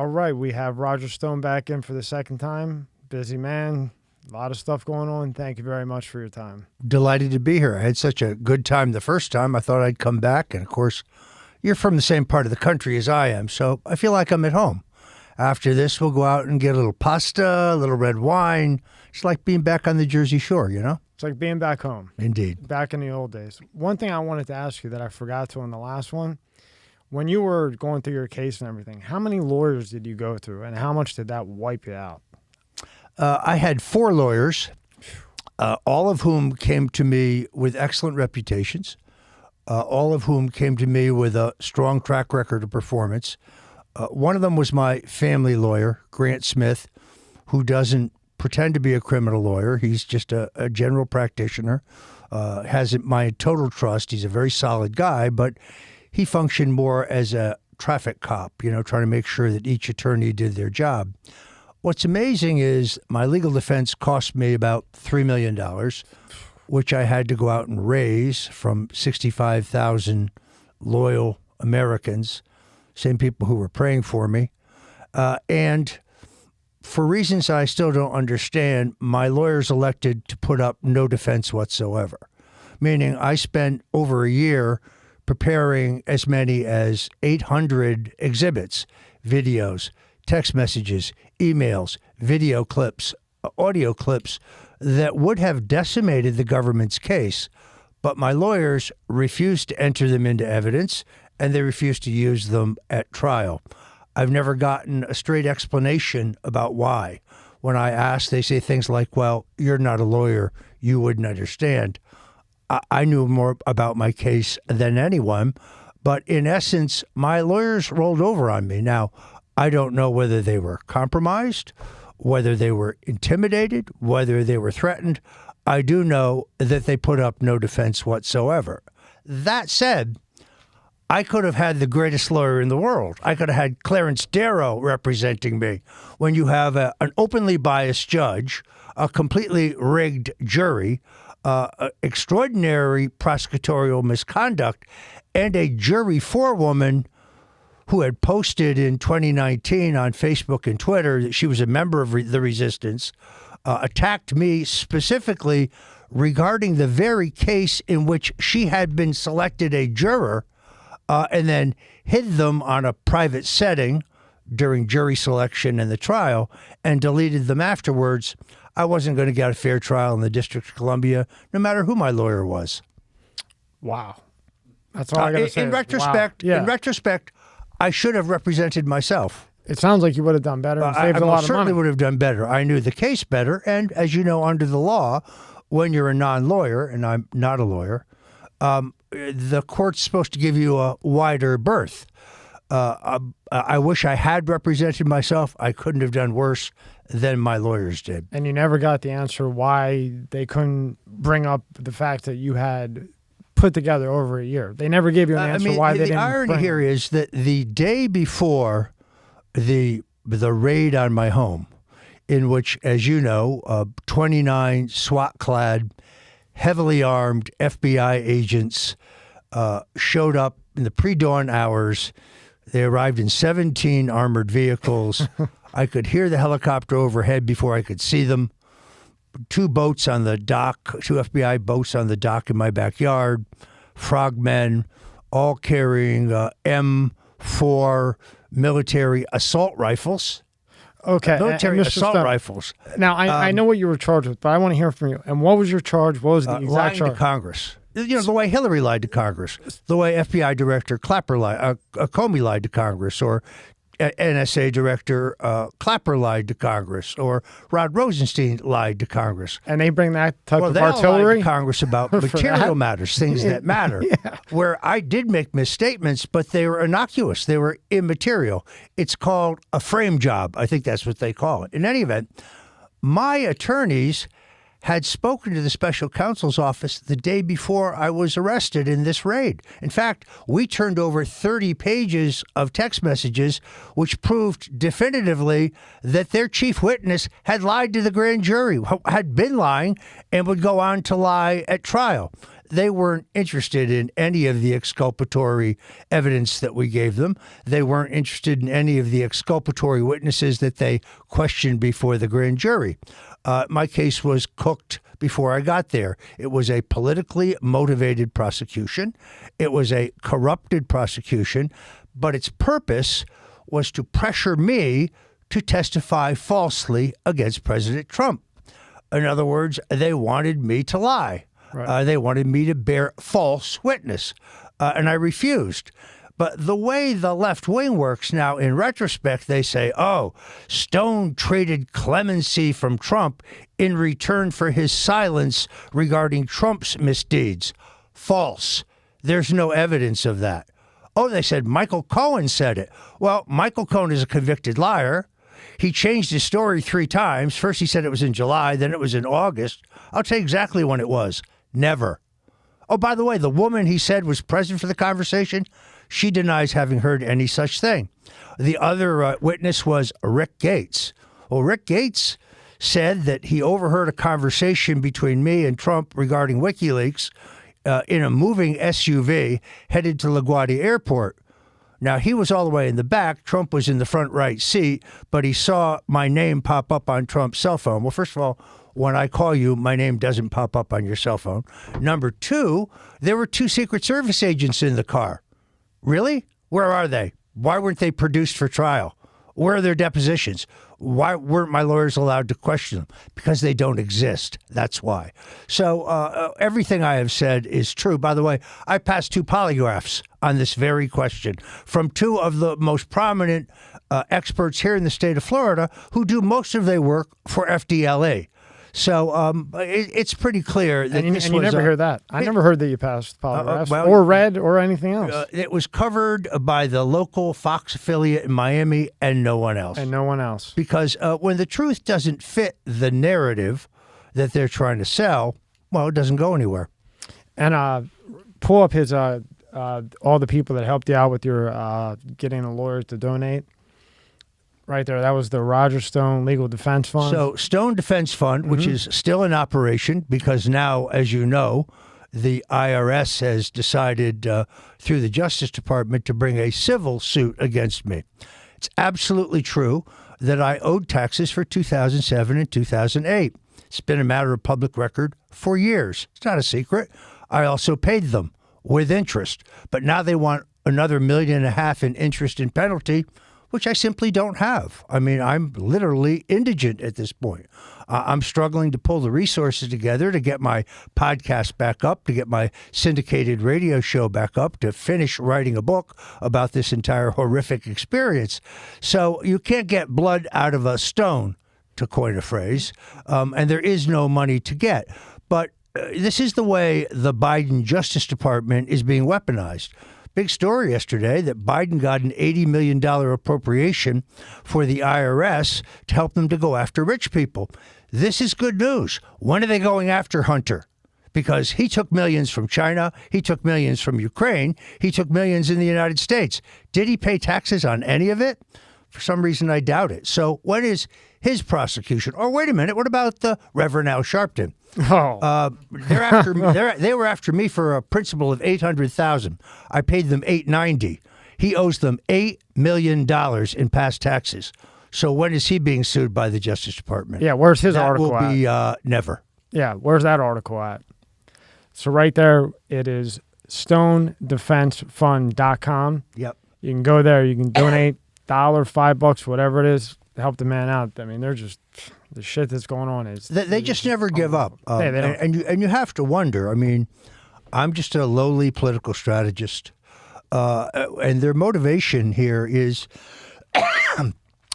All right, we have Roger Stone back in for the second time. Busy man, a lot of stuff going on. Thank you very much for your time. Delighted to be here. I had such a good time the first time. I thought I'd come back. And, of course, you're from the same part of the country as I am, so I feel like I'm at home. After this, we'll go out and get a little pasta, a little red wine. It's like being back on the Jersey Shore, you know? It's like being back home. Indeed. Back in the old days. One thing I wanted to ask you that I forgot to on the last one, when you were going through your case and everything, how many lawyers did you go through, and how much did that wipe you out? I had 4 lawyers, all of whom came to me with excellent reputations, all of whom came to me with a strong track record of performance. One of them was my family lawyer, Grant Smith, who doesn't pretend to be a criminal lawyer. He's just a general practitioner, has my total trust. He's a very solid guy, but he functioned more as a traffic cop, trying to make sure that each attorney did their job. What's amazing is my legal defense cost me about $3 million, which I had to go out and raise from 65,000 loyal Americans, same people who were praying for me. And for reasons I still don't understand, my lawyers elected to put up no defense whatsoever, meaning I spent over a year preparing as many as 800 exhibits, videos, text messages, emails, video clips, audio clips that would have decimated the government's case, but my lawyers refused to enter them into evidence, and they refused to use them at trial. I've never gotten a straight explanation about why. When I ask, they say things like, well, you're not a lawyer, you wouldn't understand. I knew more about my case than anyone, but in essence, my lawyers rolled over on me. Now, I don't know whether they were compromised, whether they were intimidated, whether they were threatened. I do know that they put up no defense whatsoever. That said, I could have had the greatest lawyer in the world. I could have had Clarence Darrow representing me. When you have an openly biased judge, a completely rigged jury, extraordinary prosecutorial misconduct, and a jury forewoman who had posted in 2019 on Facebook and Twitter that she was a member of the resistance, attacked me specifically regarding the very case in which she had been selected a juror, and then hid them on a private setting during jury selection and the trial and deleted them afterwards. I wasn't going to get a fair trial in the District of Columbia, no matter who my lawyer was. Wow. That's all I got to say. In retrospect, wow. Yeah. In retrospect, I should have represented myself. It sounds like you would have done better and saved a lot of money. I certainly would have done better. I knew the case better. And as you know, under the law, when you're a non-lawyer, and I'm not a lawyer, the court's supposed to give you a wider berth. I wish I had represented myself. I couldn't have done worse than my lawyers did. And you never got the answer why they couldn't bring up the fact that you had put together over a year. They never gave you an answer why they didn't. The irony here is that the day before the raid on my home, in which, as you know, 29 SWAT-clad, heavily armed FBI agents showed up in the pre-dawn hours. They arrived in 17 armored vehicles. I could hear the helicopter overhead before I could see them. 2 boats on the dock, 2 FBI boats on the dock in my backyard, frogmen, all carrying M4 military assault rifles. Okay. Military and assault Stone, rifles. Now, I know what you were charged with, but I want to hear from you. And what was your charge? What was the exact lying charge? to Congress. The way Hillary lied to Congress, the way FBI Director Comey lied to Congress, or NSA Director Clapper lied to Congress, or Rod Rosenstein lied to Congress. And they bring that type of they artillery? all lied to Congress about material matters, things that matter, where I did make misstatements, but they were innocuous. They were immaterial. It's called a frame job. I think that's what they call it. In any event, my attorneys had spoken to the special counsel's office the day before I was arrested in this raid. In fact, we turned over 30 pages of text messages which proved definitively that their chief witness had lied to the grand jury, had been lying, and would go on to lie at trial. they weren't interested in any of the exculpatory evidence that we gave them. They weren't interested in any of the exculpatory witnesses that they questioned before the grand jury. My case was cooked before I got there. It was a politically motivated prosecution. It was a corrupted prosecution, but its purpose was to pressure me to testify falsely against President Trump. In other words, they wanted me to lie. Right. They wanted me to bear false witness, and I refused. But the way the left wing works now, in retrospect, they say, oh, Stone traded clemency from Trump in return for his silence regarding Trump's misdeeds. False. There's no evidence of that. Oh, they said Michael Cohen said it. Well, Michael Cohen is a convicted liar. He changed his story 3 times. First he said it was in July, then it was in August. I'll tell you exactly when it was. Never. Oh, by the way, the woman he said was present for the conversation, she denies having heard any such thing. The other witness was Rick Gates. Well, Rick Gates said that he overheard a conversation between me and Trump regarding WikiLeaks in a moving SUV headed to LaGuardia Airport. Now, he was all the way in the back. Trump was in the front right seat, but he saw my name pop up on Trump's cell phone. Well, first of all, when I call you, my name doesn't pop up on your cell phone. Number 2, there were 2 Secret Service agents in the car. Really? Where are they? Why weren't they produced for trial? Where are their depositions? Why weren't my lawyers allowed to question them? Because they don't exist. That's why. So everything I have said is true. By the way, I passed 2 polygraphs on this very question from 2 of the most prominent experts here in the state of Florida who do most of their work for FDLE. So it's pretty clear that and this you was never hear that. I never heard that you passed polygraphs well, or read or anything else. It was covered by the local Fox affiliate in Miami and no one else. And no one else. Because when the truth doesn't fit the narrative that they're trying to sell, well, it doesn't go anywhere. And pull up his all the people that helped you out with your getting the lawyers to donate. Right there. That was the Roger Stone Legal Defense Fund. So Stone Defense Fund, which is still in operation because now, as you know, the IRS has decided through the Justice Department to bring a civil suit against me. It's absolutely true that I owed taxes for 2007 and 2008. It's been a matter of public record for years. It's not a secret. I also paid them with interest. But now they want another $1.5 million in interest and penalty, which I simply don't have. I mean, I'm literally indigent at this point. I'm struggling to pull the resources together to get my podcast back up, to get my syndicated radio show back up, to finish writing a book about this entire horrific experience. So you can't get blood out of a stone, to coin a phrase, and there is no money to get. But this is the way the Biden Justice Department is being weaponized. Big story yesterday that Biden got an $80 million appropriation for the IRS to help them to go after rich people. This is good news. When are they going after Hunter? Because he took millions from China. He took millions from Ukraine. He took millions in the United States. Did he pay taxes on any of it? For some reason, I doubt it. So when is his prosecution? Or wait a minute, what about the Reverend Al Sharpton? Oh. They're after me. They were after me for a principal of $800,000. I paid them $890. He owes them $8 million in past taxes. So when is he being sued by the Justice Department? Yeah, where's his that article will be at? Never. Yeah, where's that article at? So right there, it is stonedefensefund.com. Yep. You can go there. You can donate $1, $5, whatever it is, to help the man out. I mean, they're just... The shit that's going on is... They just never give up. They don't. And you have to wonder. I mean, I'm just a lowly political strategist. And their motivation here is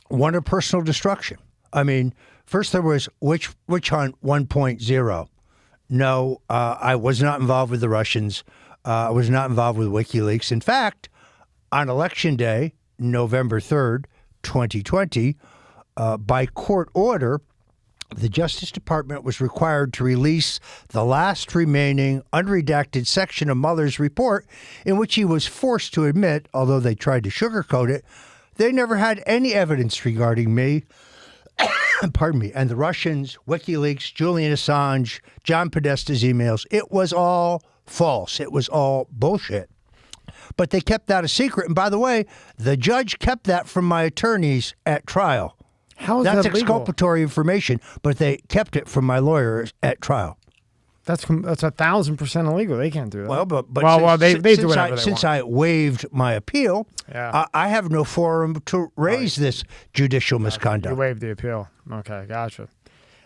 one of personal destruction. I mean, first there was Witch Hunt 1.0. No, I was not involved with the Russians. I was not involved with WikiLeaks. In fact, on Election Day, November 3rd, 2020, by court order, the Justice Department was required to release the last remaining unredacted section of Mueller's report in which he was forced to admit, although they tried to sugarcoat it, they never had any evidence regarding me, pardon me, and the Russians, WikiLeaks, Julian Assange, John Podesta's emails. It was all false. It was all bullshit. But they kept that a secret. And by the way, the judge kept that from my attorneys at trial. How is That's that legal? exculpatory information, but they kept it from my lawyers at trial. That's 1,000% illegal. They can't do that. Well, but they do since whatever they since want. I waived my appeal, Yeah. I have no forum to raise this judicial misconduct. You waived the appeal. Okay, gotcha.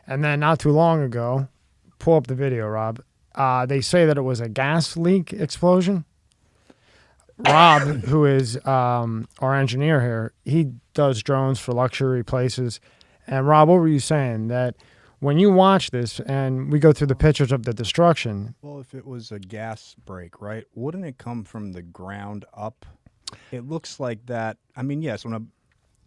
And then not too long ago, pull up the video, Rob. They say that it was a gas leak explosion. Rob, who is our engineer here, he does drones for luxury places. And Rob, what were you saying? That when you watch this and we go through the pictures of the destruction. Well, if it was a gas break, right, wouldn't it come from the ground up? It looks like that. I mean, yes, when a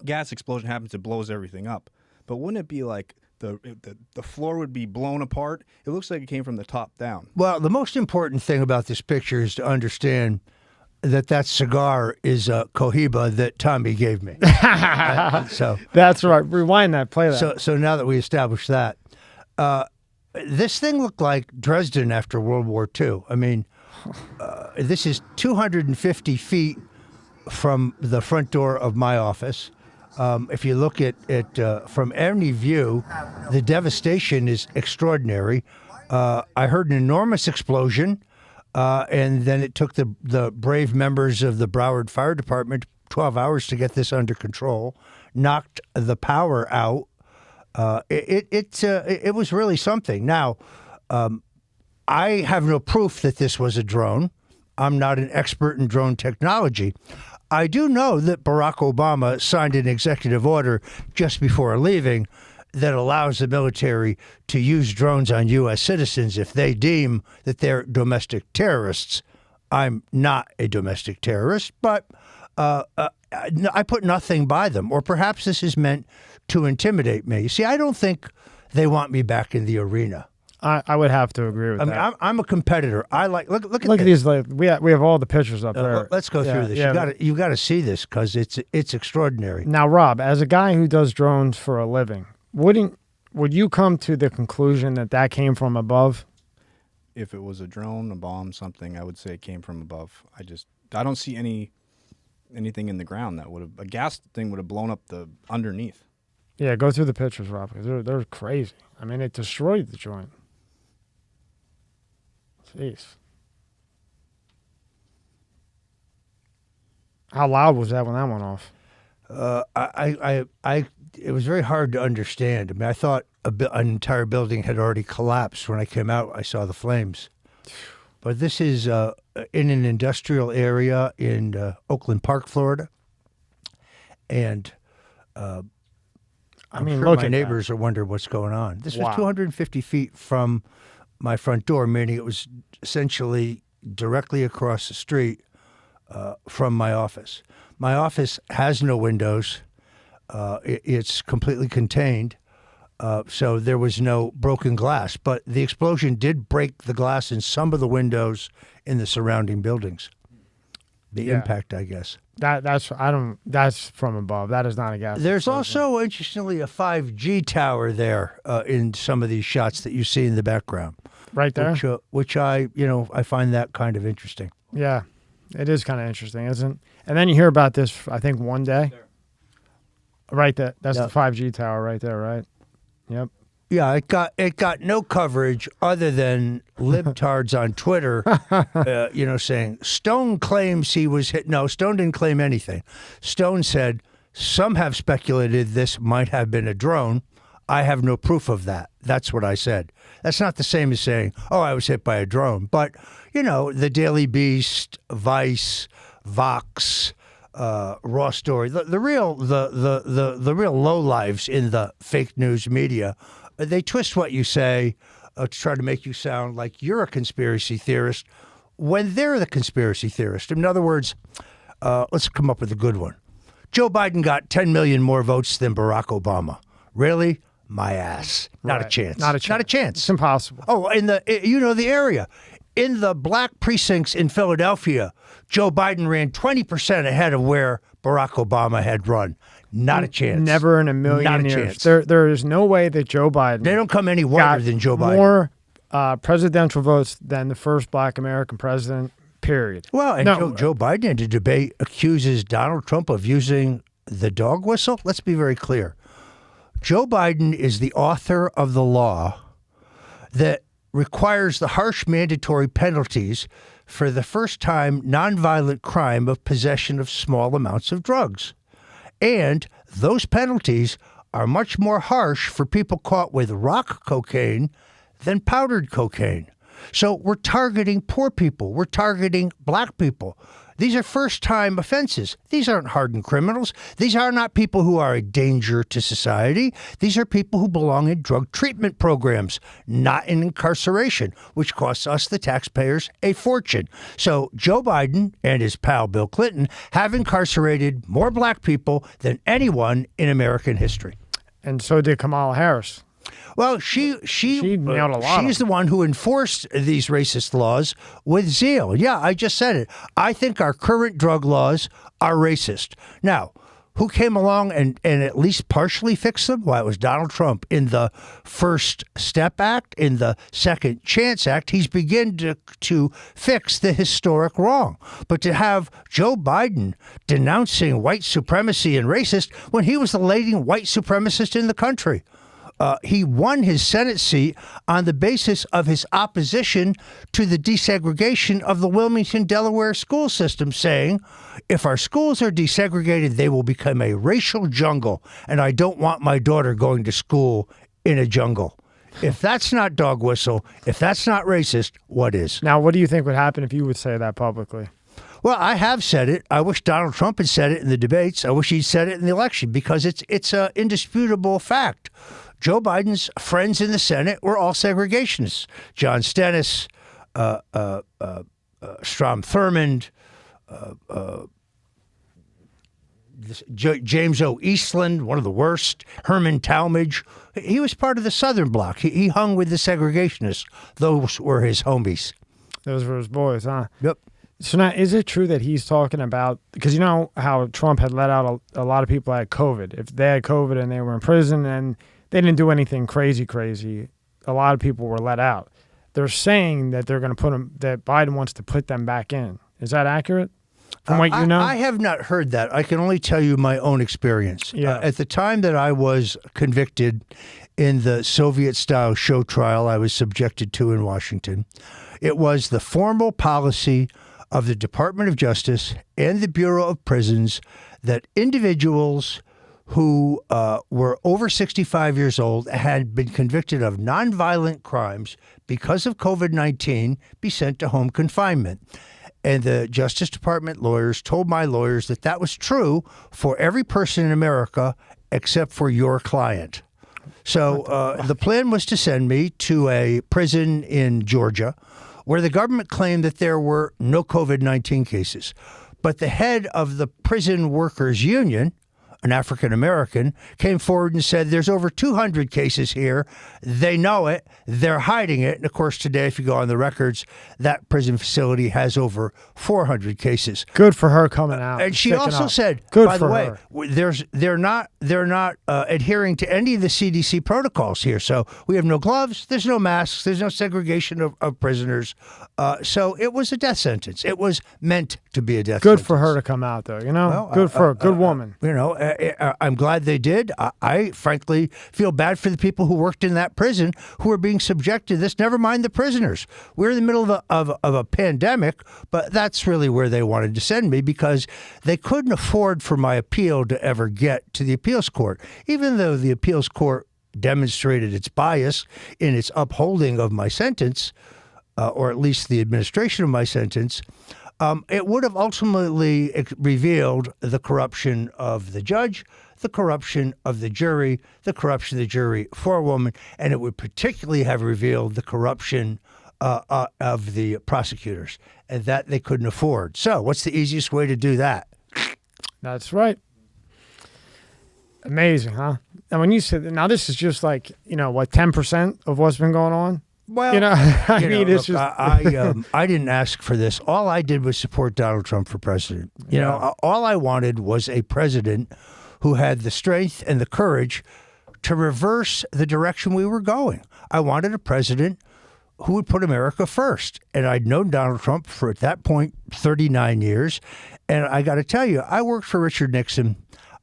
gas explosion happens, it blows everything up. But wouldn't it be like the floor would be blown apart? It looks like it came from the top down. Well, the most important thing about this picture is to understand that cigar is a Cohiba that Tommy gave me. So That's right. Rewind that. Play that. So now that we established that, this thing looked like Dresden after World War II. I mean, this is 250 feet from the front door of my office. If you look at it from any view, the devastation is extraordinary. I heard an enormous explosion, and then it took the brave members of the Broward Fire Department 12 hours to get this under control, knocked the power out. It was really something. Now, I have no proof that this was a drone. I'm not an expert in drone technology. I do know that Barack Obama signed an executive order just before leaving that allows the military to use drones on U.S. citizens if they deem that they're domestic terrorists. I'm not a domestic terrorist, but I put nothing by them. Or perhaps this is meant to intimidate me. See, I don't think they want me back in the arena. I would have to agree with that. I mean, I'm a competitor. I like look at Look at this. these. Like, we have all the pictures up there. Let's go through this. You got to see this because it's extraordinary. Now, Rob, as a guy who does drones for a living, would you come to the conclusion that came from above? If it was a drone, a bomb, something, I would say it came from above. I don't see anything in the ground that a gas thing would have blown up the underneath. Yeah, go through the pictures, Rob, because they're crazy. I mean, it destroyed the joint. Jeez. How loud was that when that went off? It was very hard to understand. I mean, I thought an entire building had already collapsed when I came out. I saw the flames. But this is in an industrial area in Oakland Park, Florida. And I'm sure look my at neighbors are wondering what's going on. This was Wow. 250 feet from my front door, meaning it was essentially directly across the street from my office. My office has no windows. It's completely contained, so there was no broken glass. But the explosion did break the glass in some of the windows in the surrounding buildings. The impact, I guess. That's from above. That is not a gas. There's explosion. also, interestingly, a 5G tower there in some of these shots that you see in the background. Right there. Which I find that kind of interesting. Yeah, it is kind of interesting, isn't it? And then you hear about this, I think, one day. Right, that's Yep. the 5G tower right there, right? Yep. Yeah, it got no coverage other than libtards on Twitter, saying Stone claims he was hit. No, Stone didn't claim anything. Stone said some have speculated this might have been a drone. I have no proof of that. That's what I said. That's not the same as saying, "Oh, I was hit by a drone." But the Daily Beast, Vice, Vox, Raw Story, the real lowlives in the fake news media. They twist what you say to try to make you sound like you're a conspiracy theorist when they're the conspiracy theorist. In other words, let's come up with a good one. Joe Biden got 10 million more votes than Barack Obama. Really? My ass. Not a Right. chance. Not a chance. It's impossible. Oh, the area. In the black precincts in Philadelphia, Joe Biden ran 20% ahead of where Barack Obama had run. Not a chance. Never in a million Not a years. chance. There is no way that Joe Biden They don't come any wider got than Joe Biden. more presidential votes than the first black American president, period. Well, and No. Joe Biden in the debate accuses Donald Trump of using the dog whistle. Let's be very clear. Joe Biden is the author of the law that requires the harsh mandatory penalties for the first-time nonviolent crime of possession of small amounts of drugs. And those penalties are much more harsh for people caught with rock cocaine than powdered cocaine. So we're targeting poor people. We're targeting black people. These are first-time offenses. These aren't hardened criminals. These are not people who are a danger to society. These are people who belong in drug treatment programs, not in incarceration, which costs us, the taxpayers, a fortune. So Joe Biden and his pal Bill Clinton have incarcerated more black people than anyone in American history. And so did Kamala Harris. Well, she nailed a lot of she's the one who enforced these racist laws with zeal. Yeah, I just said it. I think our current drug laws are racist. Now, who came along and at least partially fixed them? Why, it was Donald Trump in the First Step Act, in the Second Chance Act. He's begun to fix the historic wrong. But to have Joe Biden denouncing white supremacy and racist when he was the leading white supremacist in the country. He won his Senate seat on the basis of his opposition to the desegregation of the Wilmington, Delaware school system, saying, if our schools are desegregated, they will become a racial jungle, and I don't want my daughter going to school in a jungle. If that's not dog whistle, if that's not racist, what is? Now, what do you think would happen if you would say that publicly? Well, I have said it. I wish Donald Trump had said it in the debates. I wish he'd said it in the election, because it's an indisputable fact. Joe Biden's friends in the Senate were all segregationists. John Stennis, Strom Thurmond, James O. Eastland, one of the worst, Herman Talmadge. He was part of the Southern Bloc. He hung with the segregationists. Those were his homies. Those were his boys, huh? Yep. So now, is it true that he's talking about, because you know how Trump had let out a lot of people had COVID. If they had COVID and they were in prison and they didn't do anything crazy, a lot of people were let out. They're saying that they're going to put them, that Biden wants to put them back in. Is that accurate? From what you know? I have not heard that. I can only tell you my own experience. Yeah. At the time that I was convicted in the Soviet-style show trial I was subjected to in Washington, it was the formal policy of the Department of Justice and the Bureau of Prisons that individuals who were over 65 years old, had been convicted of nonviolent crimes because of COVID-19, be sent to home confinement. And the Justice Department lawyers told my lawyers that that was true for every person in America except for your client. So the plan was to send me to a prison in Georgia where the government claimed that there were no COVID-19 cases. But the head of the prison workers union, an African-American, came forward and said, there's over 200 cases here. They know it. They're hiding it. And, of course, today, if you go on the records, that prison facility has over 400 cases. Good for her coming out. And she also said, Good by the for way, her. they're not adhering to any of the CDC protocols here. So we have no gloves. There's no masks. There's no segregation of prisoners. So it was a death sentence. It was meant to be a death sentence. Good for her to come out, though. You know, Well, good for her. Good woman. You know, I'm glad they did. I frankly feel bad for the people who worked in that prison who are being subjected to this. Never mind the prisoners. We're in the middle of a pandemic, but that's really where they wanted to send me because they couldn't afford for my appeal to ever get to the appeals court. Even though the appeals court demonstrated its bias in its upholding of my sentence, or at least the administration of my sentence, it would have ultimately revealed the corruption of the judge, the corruption of the jury, the corruption of the jury forewoman, and it would particularly have revealed the corruption of the prosecutors, and that they couldn't afford. So what's the easiest way to do that? That's right. Amazing, huh? And when you said, now this is just like, 10% of what's been going on? Well, it's just. I didn't ask for this. All I did was support Donald Trump for president. All I wanted was a president who had the strength and the courage to reverse the direction we were going. I wanted a president who would put America first. And I'd known Donald Trump for, at that point, 39 years. And I got to tell you, I worked for Richard Nixon.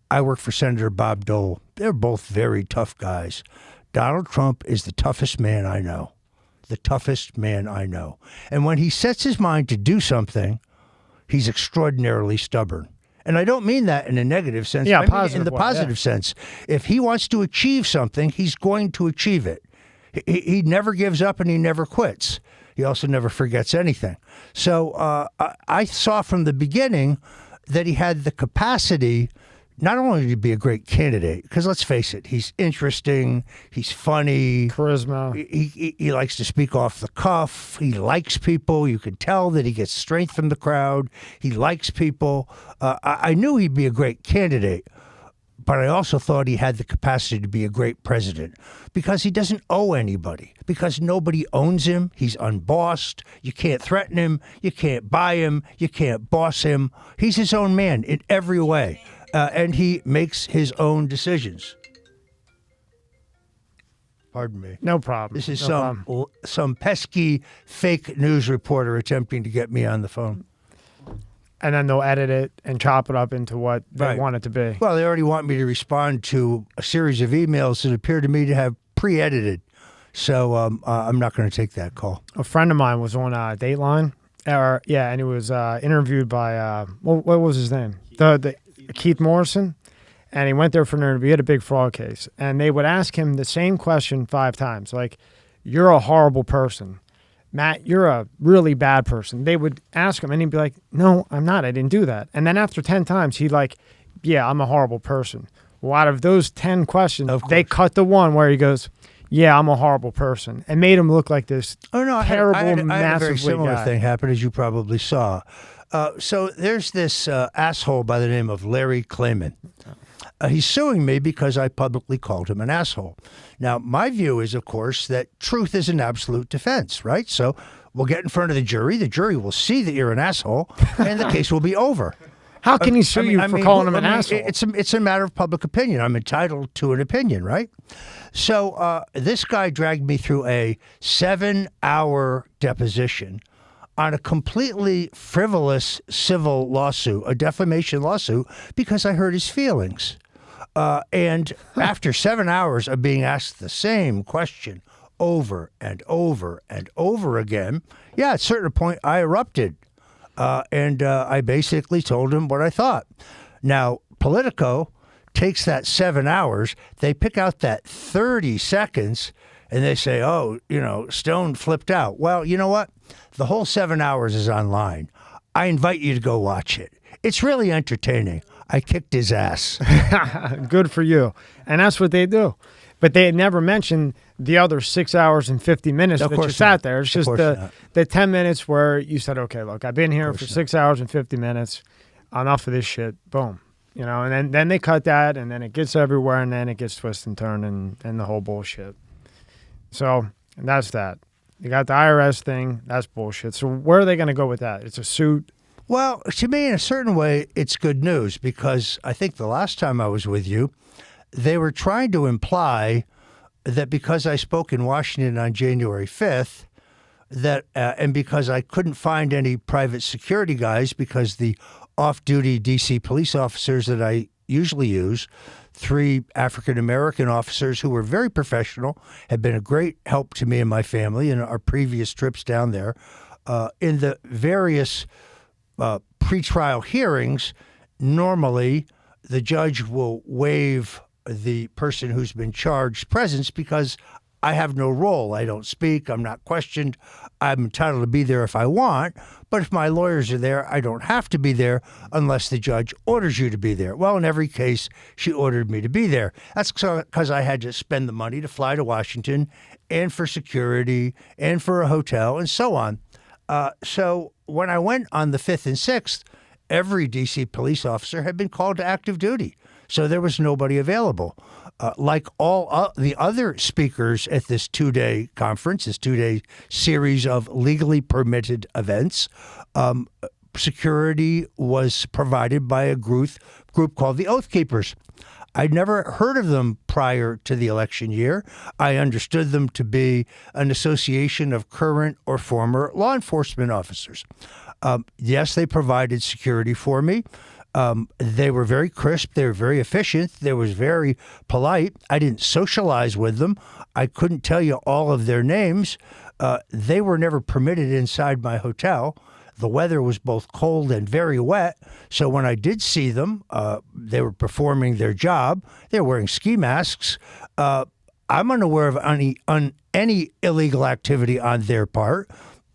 I worked for Senator Bob Dole. They're both very tough guys. Donald Trump is the toughest man I know. The toughest man I know. And when he sets his mind to do something, he's extraordinarily stubborn. And I don't mean that in a negative sense. Yeah, I mean positive in the way, positive sense. If he wants to achieve something, he's going to achieve it. He never gives up and he never quits. He also never forgets anything. So I saw from the beginning that he had the capacity not only to be a great candidate, because let's face it, he's interesting, he's funny. Charisma. He likes to speak off the cuff. He likes people. You can tell that he gets strength from the crowd. He likes people. I knew he'd be a great candidate, but I also thought he had the capacity to be a great president because he doesn't owe anybody, because nobody owns him. He's unbossed. You can't threaten him. You can't buy him. You can't boss him. He's his own man in every way. And he makes his own decisions. Pardon me. No problem. This is No some pesky fake news reporter attempting to get me on the phone. And then they'll edit it and chop it up into what they want it to be. Well, they already want me to respond to a series of emails that appear to me to have pre-edited. So I'm not going to take that call. A friend of mine was on Dateline. And he was interviewed by, what was his name? The Keith Morrison, and he went there for an interview. He had a big fraud case, and they would ask him the same question 5 times, like, you're a horrible person. Matt, you're a really bad person. They would ask him, and he'd be like, no, I'm not. I didn't do that. And then after 10 times, he'd like, yeah, I'm a horrible person. Well, out of those 10 questions, they cut the one where he goes, yeah, I'm a horrible person, and made him look like this terrible, I had a massive very similar guy. thing happen, as you probably saw. So there's this asshole by the name of Larry Klayman. He's suing me because I publicly called him an asshole. Now, my view is, of course, that truth is an absolute defense, right? So we'll get in front of the jury. The jury will see that you're an asshole, and the case will be over. How can he sue you for calling him an asshole? It's a matter of public opinion. I'm entitled to an opinion, right? So this guy dragged me through a 7-hour deposition on a completely frivolous civil lawsuit, a defamation lawsuit, because I hurt his feelings. And after 7 hours of being asked the same question over and over and over again, at a certain point I erupted. And I basically told him what I thought. Now, Politico takes that 7 hours, they pick out that 30 seconds, and they say, Stone flipped out. Well, you know what? The whole 7 hours is online. I invite you to go watch it. It's really entertaining. I kicked his ass. Good for you. And that's what they do. But they had never mentioned the other 6 hours and 50 minutes that you sat there. It's just the 10 minutes where you said, okay, look, I've been here for 6 hours and 50 minutes. Enough of this shit. Boom. And then they cut that, and then it gets everywhere, and then it gets twisted and turned and the whole bullshit. So that's that. You got the IRS thing. That's bullshit. So where are they going to go with that? It's a suit. Well, to me, in a certain way, it's good news because I think the last time I was with you, they were trying to imply that because I spoke in Washington on January 5th, that and because I couldn't find any private security guys because the off-duty D.C. police officers that I usually use, 3 African-American officers who were very professional, had been a great help to me and my family in our previous trips down there. In the various pretrial hearings, normally the judge will waive the person who's been charged presence because I have no role. I don't speak. I'm not questioned. I'm entitled to be there if I want. But if my lawyers are there, I don't have to be there unless the judge orders you to be there. Well, in every case, she ordered me to be there. That's because I had to spend the money to fly to Washington and for security and for a hotel and so on. So when I went on the 5th and 6th, every D.C. police officer had been called to active duty. So there was nobody available. Like all the other speakers at this 2-day conference, this 2-day series of legally permitted events, security was provided by a group called the Oath Keepers. I'd never heard of them prior to the election year. I understood them to be an association of current or former law enforcement officers. Yes, they provided security for me. They were very crisp. They were very efficient. They was very polite. I didn't socialize with them. I couldn't tell you all of their names. They were never permitted inside my hotel. The weather was both cold and very wet. So when I did see them, they were performing their job. They were wearing ski masks. I'm unaware of any illegal activity on their part.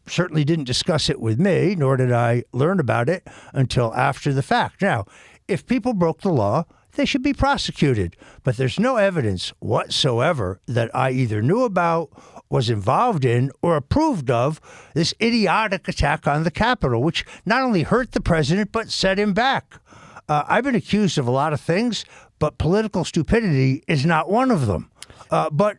Certainly didn't discuss it with me, nor did I learn about it until after the fact. Now, if people broke the law, they should be prosecuted. But there's no evidence whatsoever that I either knew about, was involved in, or approved of this idiotic attack on the Capitol, which not only hurt the president, but set him back. I've been accused of a lot of things, but political stupidity is not one of them. But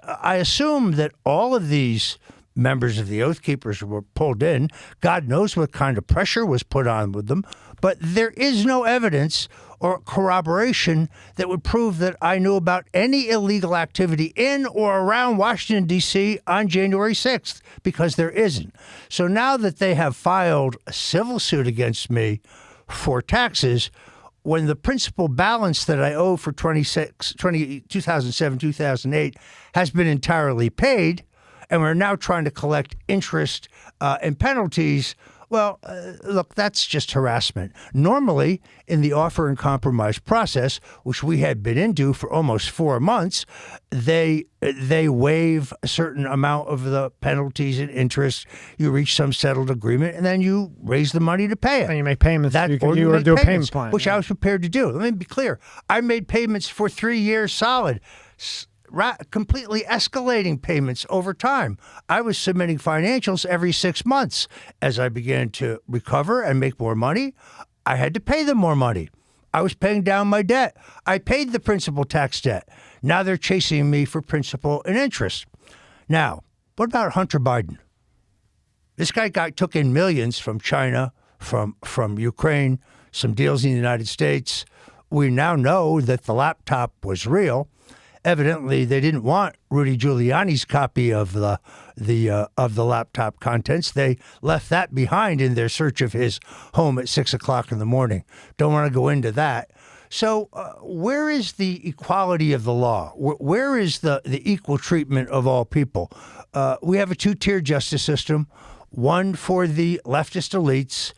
I assume that all of these members of the Oath Keepers were pulled in. God knows what kind of pressure was put on with them. But there is no evidence or corroboration that would prove that I knew about any illegal activity in or around Washington, D.C. on January 6th, because there isn't. So now that they have filed a civil suit against me for taxes, when the principal balance that I owe for 2007, 2008 has been entirely paid, and we're now trying to collect interest and penalties, well, look, that's just harassment. Normally, in the offer and compromise process, which we had been into for almost 4 months, they waive a certain amount of the penalties and interest. You reach some settled agreement, and then you raise the money to pay it. And you make payments. That, you or do a payment plan. Which I was prepared to do. Let me be clear. I made payments for 3 years solid. Completely escalating payments over time. I was submitting financials every 6 months. As I began to recover and make more money, I had to pay them more money. I was paying down my debt. I paid the principal tax debt. Now they're chasing me for principal and interest. Now, what about Hunter Biden? This guy took in millions from China, from Ukraine, some deals in the United States. We now know that the laptop was real. Evidently, they didn't want Rudy Giuliani's copy of the laptop contents. They left that behind in their search of his home at 6 o'clock in the morning. Don't want to go into that. So where is the equality of the law? Where is the equal treatment of all people? We have a two-tier justice system, one for the leftist elites.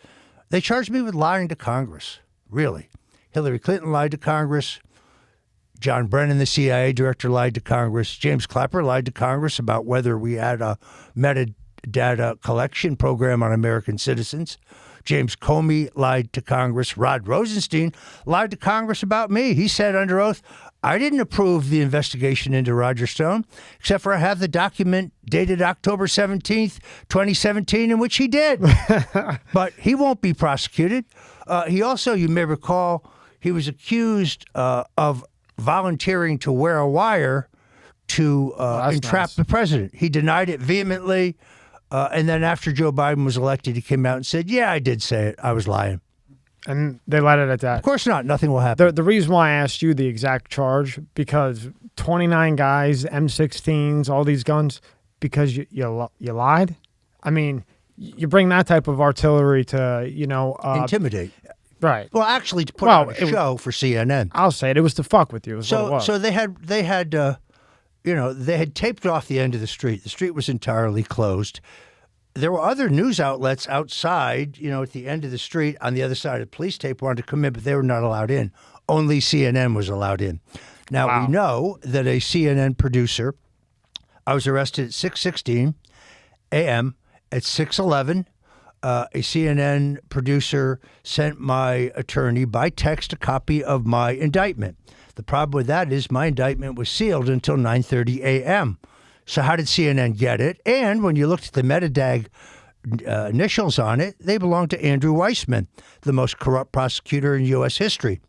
They charged me with lying to Congress, really. Hillary Clinton lied to Congress. John Brennan, the CIA director, lied to Congress. James Clapper lied to Congress about whether we had a metadata collection program on American citizens. James Comey lied to Congress. Rod Rosenstein lied to Congress about me. He said under oath, I didn't approve the investigation into Roger Stone, except for I have the document dated October 17th, 2017, in which he did. But he won't be prosecuted. He also, you may recall, he was accused of volunteering to wear a wire to entrap the president. He denied it vehemently. And then after Joe Biden was elected, he came out and said, yeah, I did say it. I was lying. And they let it at that. Of course not. Nothing will happen. The reason why I asked you the exact charge, because 29 guys, M16s, all these guns, because you lied? I mean, you bring that type of artillery to, intimidate. Right. Well, actually, to put on a show for CNN. I'll say it. It was to fuck with you. Is what it was. So they had taped off the end of the street. The street was entirely closed. There were other news outlets outside, at the end of the street on the other side of the police tape wanted to come in, but they were not allowed in. Only CNN was allowed in. Now, We know that a CNN producer, I was arrested at 6:16 a.m. At 6:11, a CNN producer sent my attorney by text a copy of my indictment. The problem with that is my indictment was sealed until 9:30 a.m. So how did CNN get it? And when you looked at the metadag initials on it, they belong to Andrew Weissman, the most corrupt prosecutor in U.S. history.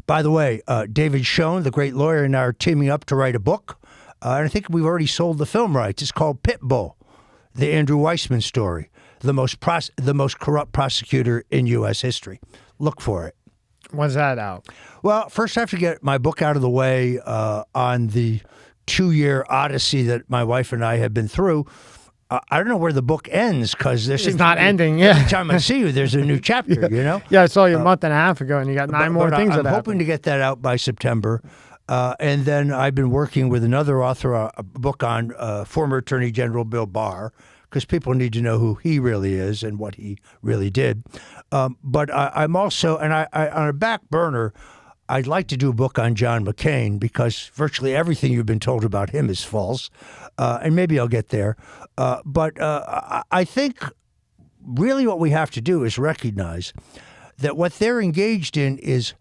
By the way, David Schoen, the great lawyer, and I are teaming up to write a book. And I think we've already sold the film rights. It's called Pitbull, the Andrew Weissman story, the most corrupt prosecutor in U.S. history. Look for it. When's that out? Well, first I have to get my book out of the way on the 2-year odyssey that my wife and I have been through. I don't know where the book ends because It's not ending. Yeah. Every time I see you, there's a new chapter, you know? Yeah, I saw you a month and a half ago, and you got 9 more things I'm that hoping to get that out by September. And then I've been working with another author, a book on former Attorney General Bill Barr, because people need to know who he really is and what he really did. But I'm also, and I on a back burner, I'd like to do a book on John McCain because virtually everything you've been told about him is false. And maybe I'll get there. But I think really what we have to do is recognize that what they're engaged in is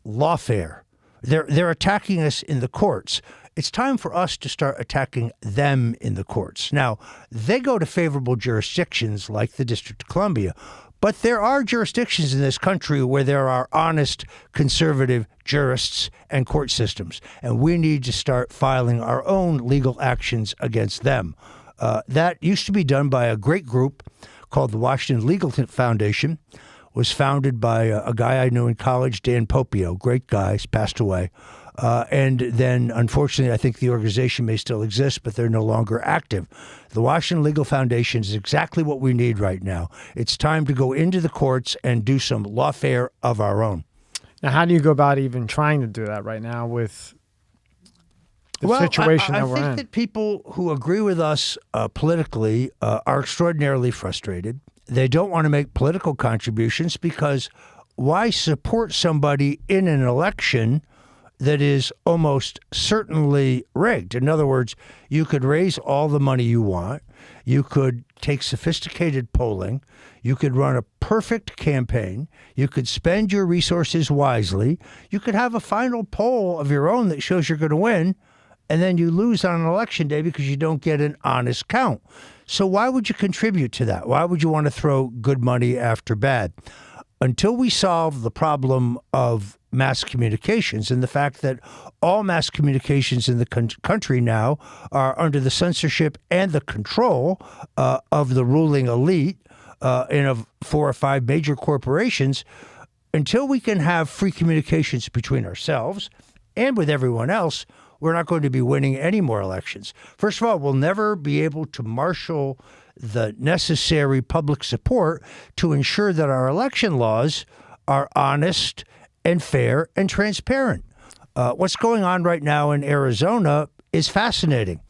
lawfare. They're attacking us in the courts. It's time for us to start attacking them in the courts. Now, they go to favorable jurisdictions like the District of Columbia, but there are jurisdictions in this country where there are honest, conservative jurists and court systems, and we need to start filing our own legal actions against them. That used to be done by a great group called the Washington Legal Foundation. Was founded by a guy I knew in college, Dan Popio, great guy, he's passed away. And then, unfortunately, I think the organization may still exist, but they're no longer active. The Washington Legal Foundation is exactly what we need right now. It's time to go into the courts and do some lawfare of our own. Now, how do you go about even trying to do that right now with the situation that we're in? I think that people who agree with us politically are extraordinarily frustrated. They don't want to make political contributions because why support somebody in an election that is almost certainly rigged? In other words, you could raise all the money you want. You could take sophisticated polling. You could run a perfect campaign. You could spend your resources wisely. You could have a final poll of your own that shows you're going to win, and then you lose on an election day because you don't get an honest count. So why would you contribute to that? Why would you want to throw good money after bad? Until we solve the problem of mass communications and the fact that all mass communications in the country now are under the censorship and the control of the ruling elite and of 4 or 5 major corporations, until we can have free communications between ourselves and with everyone else, we're not going to be winning any more elections. First of all, we'll never be able to marshal the necessary public support to ensure that our election laws are honest and fair and transparent. What's going on right now in Arizona is fascinating.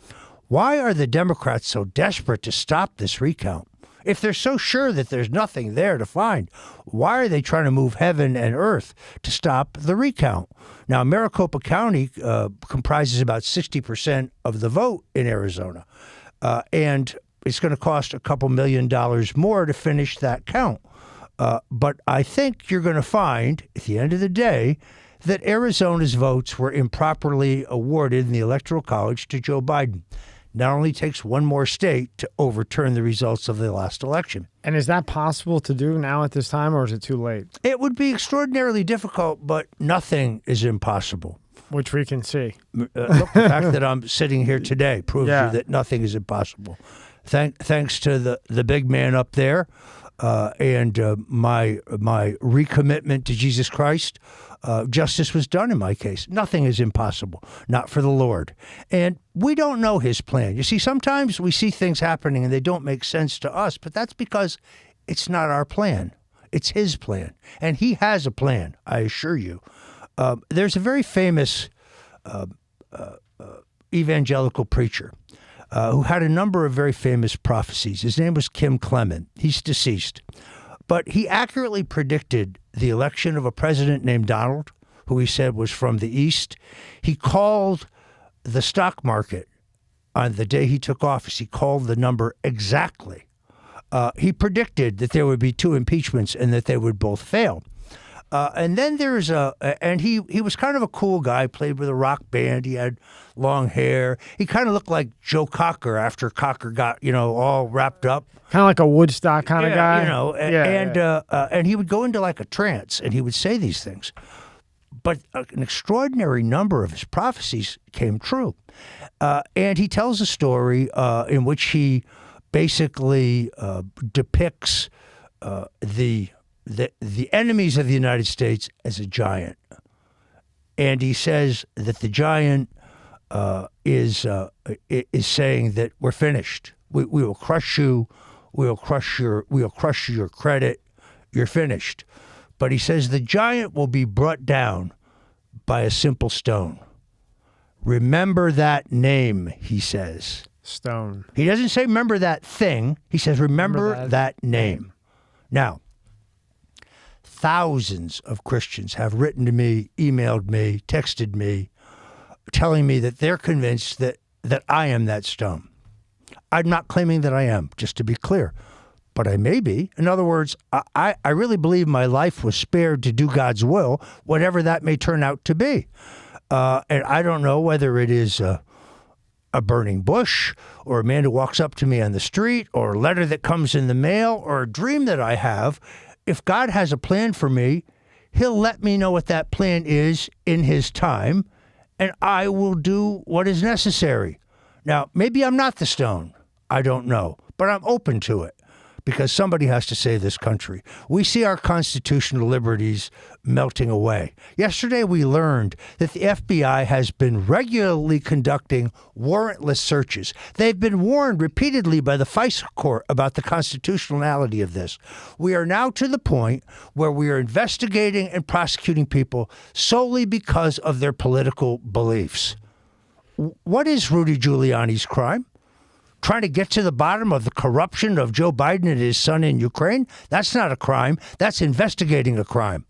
Why are the Democrats so desperate to stop this recount? If they're so sure that there's nothing there to find, why are they trying to move heaven and earth to stop the recount? Now, Maricopa County comprises about 60% of the vote in Arizona, and it's going to cost a couple $1 million more to finish that count. But I think you're going to find, at the end of the day, that Arizona's votes were improperly awarded in the Electoral College to Joe Biden. Not only takes one more state to overturn the results of the last election. And is that possible to do now at this time, or is it too late? It would be extraordinarily difficult, but nothing is impossible. Which we can see. Look, the fact that I'm sitting here today proves you that nothing is impossible. Thanks to the big man up there and my recommitment to Jesus Christ, justice was done in my case. Nothing is impossible, not for the Lord. And we don't know his plan. You see, sometimes we see things happening and they don't make sense to us, but that's because it's not our plan. It's his plan. And he has a plan, I assure you. There's a very famous evangelical preacher who had a number of very famous prophecies. His name was Kim Clement. He's deceased. But he accurately predicted the election of a president named Donald, who he said was from the East. He called the stock market on the day he took office. He called the number exactly. He predicted that there would be 2 impeachments and that they would both fail. And then there's and he was kind of a cool guy, played with a rock band. He had long hair. He kind of looked like Joe Cocker after Cocker got, all wrapped up. Kind of like a Woodstock kind of guy. And he would go into like a trance and he would say these things. But an extraordinary number of his prophecies came true. And he tells a story in which he basically depicts the the enemies of the United States as a giant. And he says that the giant is saying that we're finished. We will crush you. We'll crush your credit. You're finished. But he says the giant will be brought down by a simple stone. Remember that name, he says. Stone. He doesn't say remember that thing. He says remember that name. Now, thousands of Christians have written to me, emailed me, texted me, telling me that they're convinced that I am that stone. I'm not claiming that I am, just to be clear, but I may be. In other words, I really believe my life was spared to do God's will, whatever that may turn out to be. And I don't know whether it is a burning bush, or a man who walks up to me on the street, or a letter that comes in the mail, or a dream that I have. If God has a plan for me, he'll let me know what that plan is in his time, and I will do what is necessary. Now, maybe I'm not the stone. I don't know, but I'm open to it because somebody has to save this country. We see our constitutional liberties melting away. Yesterday, we learned that the FBI has been regularly conducting warrantless searches. They've been warned repeatedly by the FISA court about the constitutionality of this. We are now to the point where we are investigating and prosecuting people solely because of their political beliefs. What is Rudy Giuliani's crime? Trying to get to the bottom of the corruption of Joe Biden and his son in Ukraine? That's not a crime. That's investigating a crime.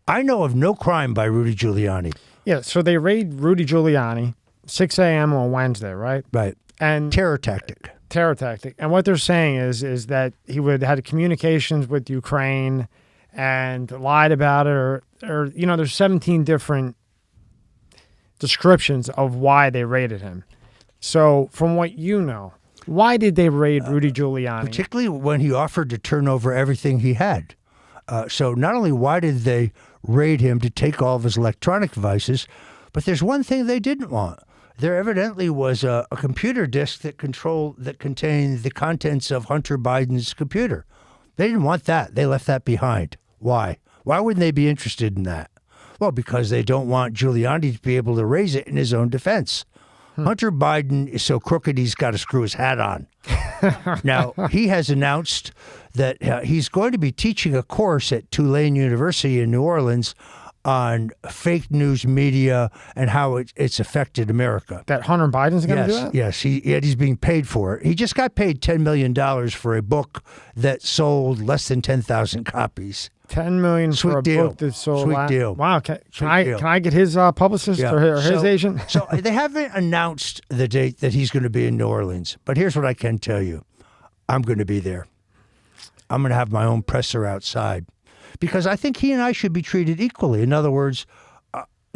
I know of no crime by Rudy Giuliani. Yeah, so they raid Rudy Giuliani 6 a.m. on Wednesday, right? Right. And terror tactic. And what they're saying is that he had communications with Ukraine and lied about it, or there's 17 different descriptions of why they raided him. So from what you know, why did they raid Rudy Giuliani? Particularly when he offered to turn over everything he had. So not only why did they raid him to take all of his electronic devices, but there's one thing they didn't want. There evidently was a computer disk that contained the contents of Hunter Biden's computer. They didn't want that. They left that behind. Why? Why wouldn't they be interested in that? Well, because they don't want Giuliani to be able to raise it in his own defense. Hunter Biden is so crooked he's got to screw his hat on. Now, he has announced that he's going to be teaching a course at Tulane University in New Orleans on fake news media and how it's affected America. That Hunter Biden's going to do that? Yes, he's being paid for it. He just got paid $10 million for a book that sold less than 10,000 copies. $10 million for a book that sold. Sweet deal. Wow. Can I get his publicist or his agent? So they haven't announced the date that he's going to be in New Orleans. But here's what I can tell you. I'm going to be there. I'm going to have my own presser outside because I think he and I should be treated equally. In other words,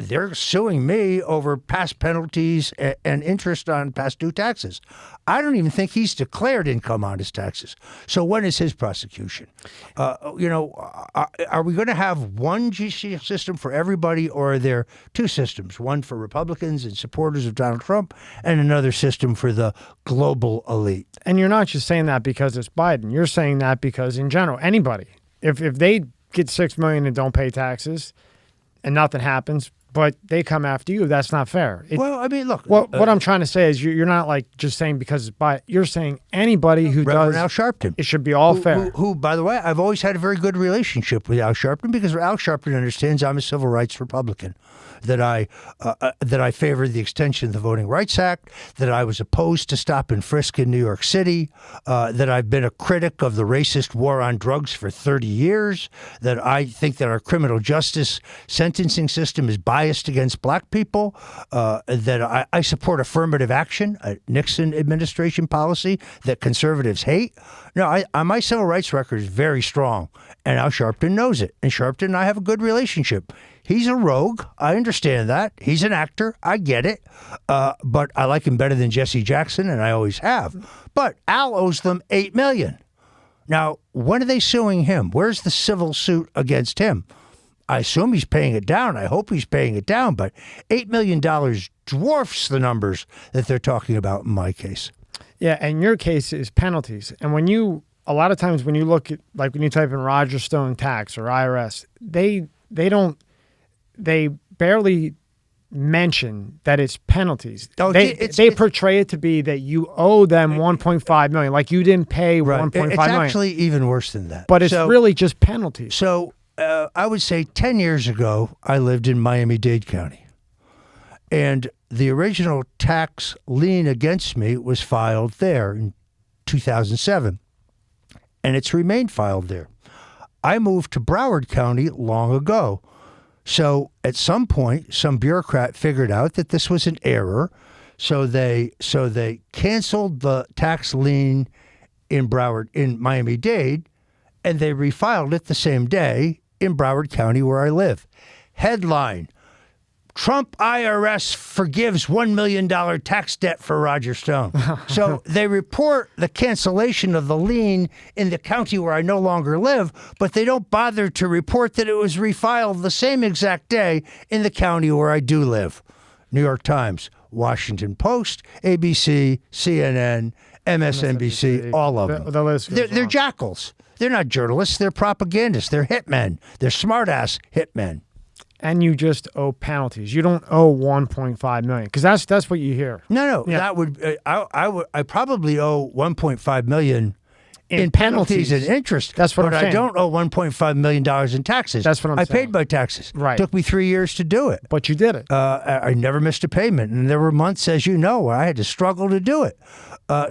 they're suing me over past penalties and interest on past due taxes. I don't even think he's declared income on his taxes. So when is his prosecution? Are we going to have one judicial system for everybody, or are there two systems? One for Republicans and supporters of Donald Trump, and another system for the global elite? And you're not just saying that because it's Biden. You're saying that because in general, anybody, if they get $6 million and don't pay taxes and nothing happens, but they come after you, that's not fair. Well, I mean, look. What I'm trying to say is you're not like just saying because it's by. You're saying anybody who Reverend does. Al Sharpton. It should be all fair. Who, by the way, I've always had a very good relationship with Al Sharpton because Al Sharpton understands I'm a civil rights Republican. That I favor the extension of the Voting Rights Act, that I was opposed to stop and frisk in New York City, that I've been a critic of the racist war on drugs for 30 years, that I think that our criminal justice sentencing system is biased against black people, that I support affirmative action, a Nixon administration policy that conservatives hate. No, my civil rights record is very strong, and Al Sharpton knows it. And Sharpton and I have a good relationship. He's a rogue. I understand that. He's an actor. I get it. But I like him better than Jesse Jackson, and I always have. But Al owes them $8 million. Now, when are they suing him? Where's the civil suit against him? I assume he's paying it down. I hope he's paying it down. But $8 million dwarfs the numbers that they're talking about in my case. Yeah, and your case is penalties. And when you a lot of times when you look at, like when you type in Roger Stone tax or IRS, they barely mention that it's penalties. Oh, they portray it to be that you owe them 1.5 million, like you didn't pay 1.5 million. It's actually even worse than that. But it's really just penalties. So I would say 10 years ago, I lived in Miami-Dade County. And the original tax lien against me was filed there in 2007. And it's remained filed there. I moved to Broward County long ago. So at some point, some bureaucrat figured out that this was an error. So they canceled the tax lien in Miami-Dade, and they refiled it the same day in Broward County where I live. Headline: Trump IRS forgives $1 million tax debt for Roger Stone. So they report the cancellation of the lien in the county where I no longer live, but they don't bother to report that it was refiled the same exact day in the county where I do live. New York Times, Washington Post, ABC, CNN, MSNBC, all of them. The list goes They're on. jackals. They're not journalists. They're propagandists. They're hitmen. They're smart-ass hitmen. And you just owe penalties. You don't owe 1.5 million, because that's what you hear. No. Yeah. That would I probably owe 1.5 million in penalties. and interest. That's what but I'm saying. I don't owe 1.5 million dollars in taxes. That's what I'm I saying. paid my taxes. Right. Took me 3 years to do it. But you did it. I never missed a payment, and there were months, as you know, where I had to struggle to do it.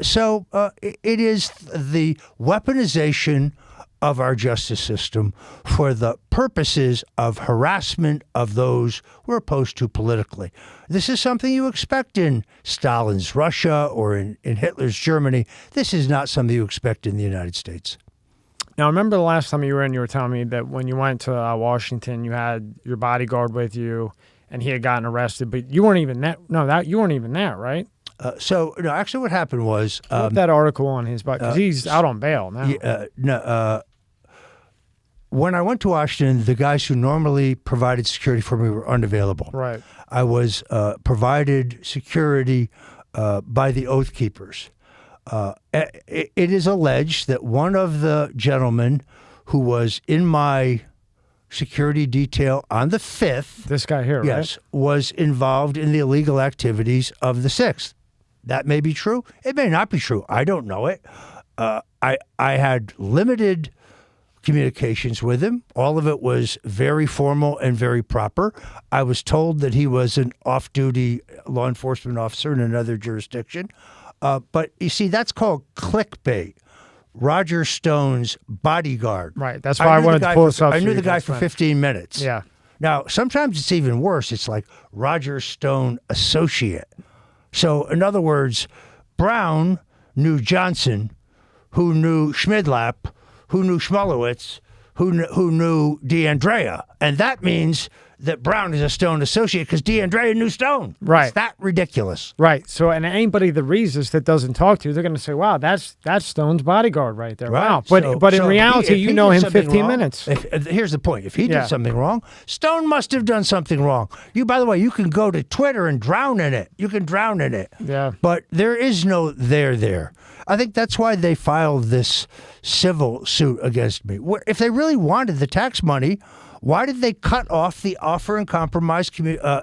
So it is the weaponization of our justice system for the purposes of harassment of those we're opposed to politically. This is something you expect in Stalin's Russia or in Hitler's Germany. This is not something you expect in the United States. Now, remember the last time you were in, you were telling me that when you went to Washington, you had your bodyguard with you, and he had gotten arrested, but you weren't even there. No, you weren't even there, right? Actually, what happened was Put that article on his body, because he's out on bail now. When I went to Washington, the guys who normally provided security for me were unavailable. Right. I was provided security by the Oath Keepers. It is alleged that one of the gentlemen who was in my security detail on the 5th, This guy here, yes, was involved in the illegal activities of the 6th. That may be true. It may not be true. I don't know it. I had limited communications with him. All of it was very formal and very proper. I was told that he was an off-duty law enforcement officer in another jurisdiction. But you see, that's called clickbait. Roger Stone's bodyguard. Right. That's why I wanted to pull this up. I so knew you the can guy for explain. 15 minutes. Yeah. Now, sometimes it's even worse. It's like Roger Stone associate. So, in other words, Brown knew Johnson, who knew Schmidlap, who knew Schmolowitz, who knew DeAndrea. And that means that Brown is a Stone associate because DeAndrea knew Stone. Right. It's that ridiculous. Right. So, and anybody that reads this that doesn't talk to you, they're going to say, "Wow, that's Stone's bodyguard right there." Right. Wow. But in reality, if you he know did him something 15 wrong- minutes. Here's the point. If he Yeah. did something wrong, Stone must have done something wrong. By the way, you can go to Twitter and drown in it. You can drown in it. Yeah. But there is no there. I think that's why they filed this civil suit against me. If they really wanted the tax money, why did they cut off the offer and compromise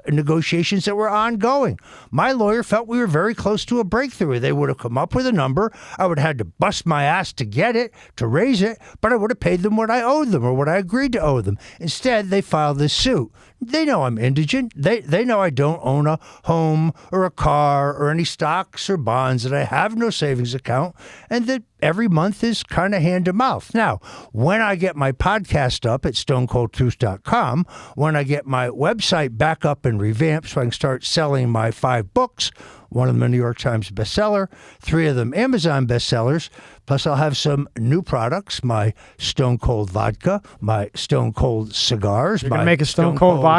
negotiations that were ongoing? My lawyer felt we were very close to a breakthrough. They would have come up with a number. I would have had to bust my ass to get it, to raise it, but I would have paid them what I owed them or what I agreed to owe them. Instead, they filed this suit. They know I'm indigent. They know I don't own a home or a car or any stocks or bonds, that I have no savings account, and that every month is kind of hand to mouth. Now, when I get my podcast up at StoneColdTruth.com, when I get my website back up and revamped so I can start selling my 5 books, one of them a New York Times bestseller, 3 of them Amazon bestsellers, plus I'll have some new products, my StoneCold vodka, my StoneCold cigars. You're going to make a StoneCold vodka?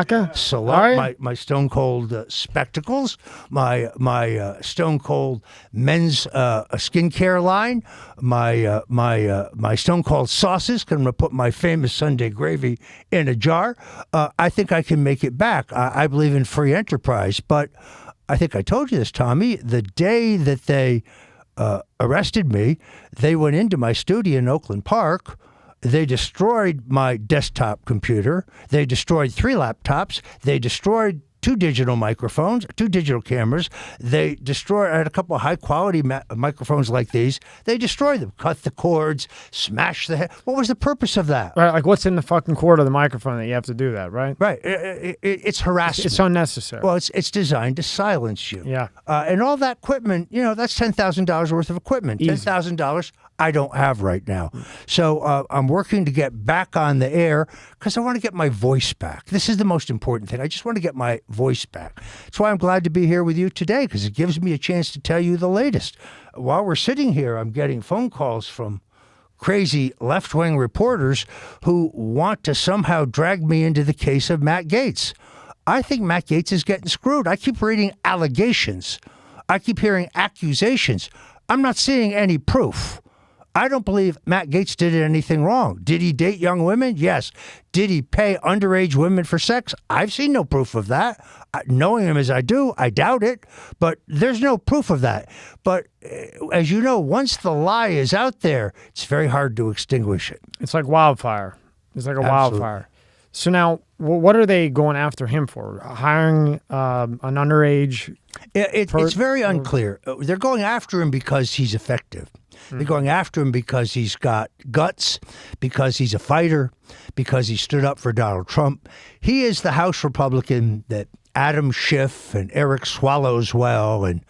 My StoneCold spectacles, my StoneCold men's skincare line, my StoneCold sauces. I'm going to put my famous Sunday gravy in a jar. I think I can make it back. I believe in free enterprise, but I think I told you this, Tommy. The day that they arrested me, they went into my studio in Oakland Park. They destroyed my desktop computer. They destroyed 3 laptops. They destroyed 2 digital microphones, 2 digital cameras. They destroyed, I had a couple of high-quality microphones like these. They destroyed them, cut the cords, smashed the head. What was the purpose of that? Right, like what's in the fucking cord of the microphone that you have to do that, right? Right. It's harassment. It's unnecessary. Well, it's designed to silence you. Yeah. And all that equipment, that's $10,000 worth of equipment. Easy. $10,000 I don't have right now. So I'm working to get back on the air because I want to get my voice back. This is the most important thing. I just want to get my voice back. That's why I'm glad to be here with you today, because it gives me a chance to tell you the latest. While we're sitting here, I'm getting phone calls from crazy left-wing reporters who want to somehow drag me into the case of Matt Gaetz. I think Matt Gaetz is getting screwed. I keep reading allegations. I keep hearing accusations. I'm not seeing any proof. I don't believe Matt Gaetz did anything wrong. Did he date young women? Yes. Did he pay underage women for sex? I've seen no proof of that. Knowing him as I do, I doubt it, but there's no proof of that. But as you know, once the lie is out there, it's very hard to extinguish it. It's like wildfire. It's like a Absolutely. wildfire. So now, what are they going after him for? Hiring an underage? It's very unclear. They're going after him because he's effective. They're going after him because he's got guts, because he's a fighter, because he stood up for Donald Trump. He is the House Republican that Adam Schiff and Eric Swallowswell and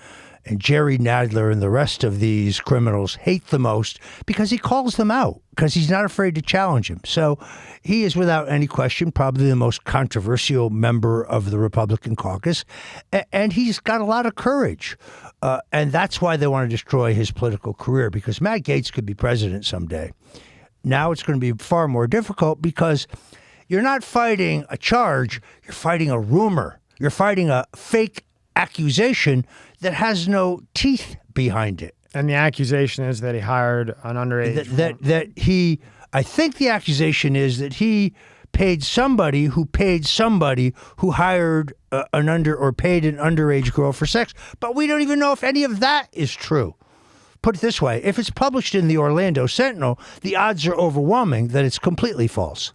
Jerry Nadler and the rest of these criminals hate the most, because he calls them out, because he's not afraid to challenge him. So he is, without any question, probably the most controversial member of the Republican caucus, and he's got a lot of courage. And that's why they want to destroy his political career, because Matt Gaetz could be president someday. Now it's going to be far more difficult, because you're not fighting a charge, you're fighting a rumor. You're fighting a fake accusation that has no teeth behind it. And the accusation is that he hired an underage. I think the accusation is that he paid somebody who hired paid an underage girl for sex. But we don't even know if any of that is true. Put it this way, if it's published in the Orlando Sentinel, the odds are overwhelming that it's completely false.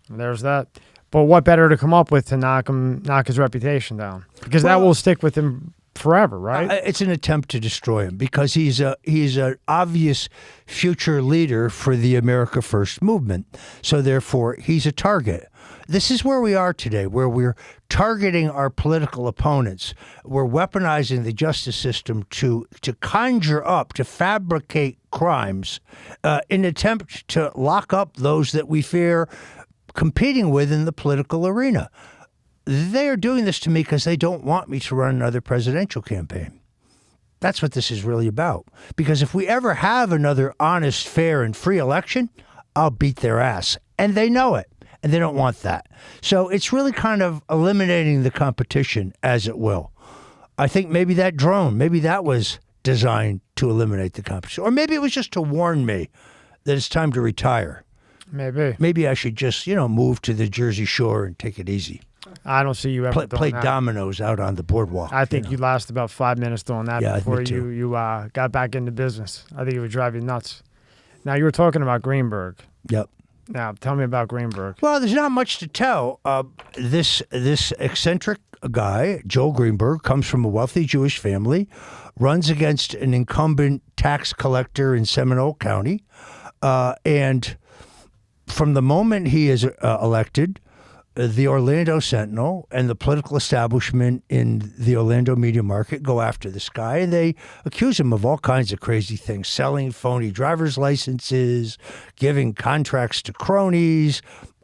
There's that. But what better to come up with to knock his reputation down? Because that will stick with him forever, right? It's an attempt to destroy him, because he's an obvious future leader for the America First movement. So therefore, he's a target. This is where we are today, where we're targeting our political opponents. We're weaponizing the justice system to conjure up, to fabricate crimes in an attempt to lock up those that we fear competing with in the political arena. They are doing this to me because they don't want me to run another presidential campaign. That's what this is really about. Because if we ever have another honest, fair, and free election, I'll beat their ass. And they know it. And they don't want that. So it's really kind of eliminating the competition, as it will. I think maybe that drone, maybe that was designed to eliminate the competition. Or maybe it was just to warn me that it's time to retire. Maybe I should just, move to the Jersey Shore and take it easy. I don't see you ever play doing that. dominoes out on the boardwalk. I think you last about 5 minutes doing that before me too. you got back into business. I think it would drive you nuts. Now, you were talking about Greenberg. Yep. Now, tell me about Greenberg. Well, there's not much to tell. This eccentric guy, Joel Greenberg, comes from a wealthy Jewish family, runs against an incumbent tax collector in Seminole County, and from the moment he is elected, the Orlando Sentinel and the political establishment in the Orlando media market go after this guy, and they accuse him of all kinds of crazy things: selling phony driver's licenses, giving contracts to cronies.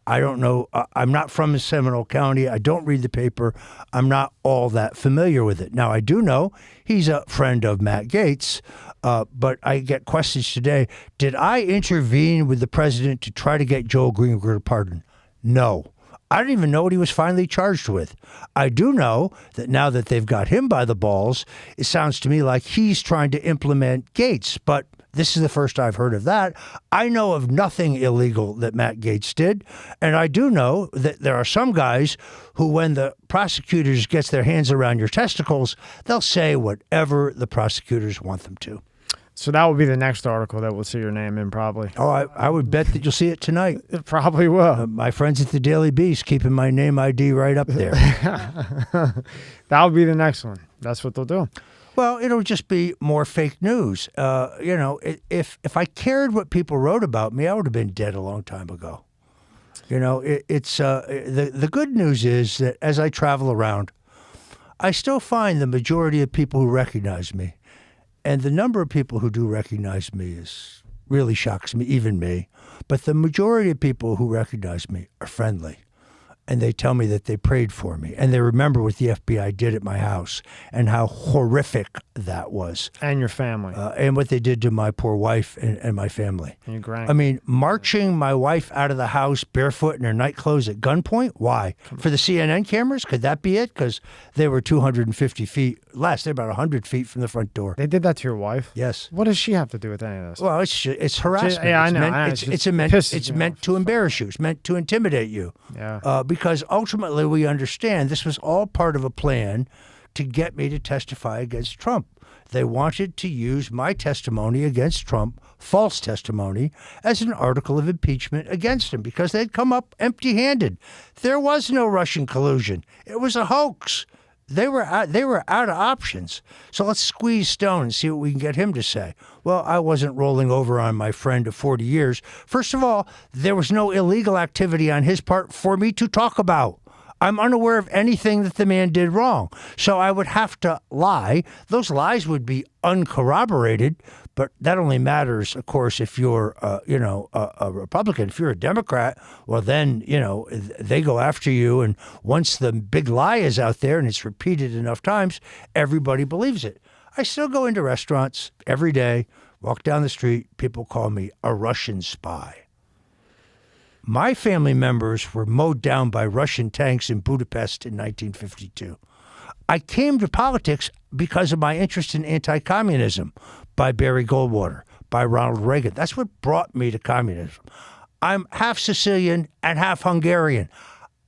I don't know. I'm not from Seminole County. I don't read the paper. I'm not all that familiar with it. Now, I do know he's a friend of Matt Gaetz, but I get questions today. Did I intervene with the president to try to get Joel Greenberg a pardon? No. I don't even know what he was finally charged with. I do know that now that they've got him by the balls, it sounds to me like he's trying to implement Gaetz, but this is the first I've heard of that. I know of nothing illegal that Matt Gaetz did, and I do know that there are some guys who, when the prosecutors gets their hands around your testicles, they'll say whatever the prosecutors want them to. So that will be the next article that we'll see your name in, probably. Oh, I would bet that you'll see it tonight. It probably will. My friends at the Daily Beast keeping my name ID right up there. That'll be the next one. That's what they'll do. Well, it'll just be more fake news. If I cared what people wrote about me, I would have been dead a long time ago. The good news is that as I travel around, I still find the majority of people who recognize me. And the number of people who do recognize me really shocks me, even me. But the majority of people who recognize me are friendly. And they tell me that they prayed for me. And they remember what the FBI did at my house and how horrific that was. And your family. And what they did to my poor wife and my family. And your grand. I mean, marching my wife out of the house barefoot in her night clothes at gunpoint? Why? For the CNN cameras? Could that be it? Because they were 250 feet less. They're about 100 feet from the front door. They did that to your wife? Yes. What does she have to do with any of this? Well, it's harassment. Yeah, I It's know. meant- It's meant to embarrass you. It's meant to intimidate you. Yeah. Because ultimately we understand this was all part of a plan to get me to testify against Trump. They wanted to use my testimony against Trump, false testimony, as an article of impeachment against him because they'd come up empty-handed. There was no Russian collusion. It was a hoax. They were out of options. So let's squeeze Stone and see what we can get him to say. Well, I wasn't rolling over on my friend of 40 years. First of all, there was no illegal activity on his part for me to talk about. I'm unaware of anything that the man did wrong. So I would have to lie. Those lies would be uncorroborated, but that only matters, of course, if you're, a Republican. If you're a Democrat, well, then, they go after you. And once the big lie is out there and it's repeated enough times, everybody believes it. I still go into restaurants every day, walk down the street. People call me a Russian spy. My family members were mowed down by Russian tanks in Budapest in 1952. I came to politics because of my interest in anti-communism by Barry Goldwater, by Ronald Reagan. That's what brought me to communism. I'm half Sicilian and half Hungarian.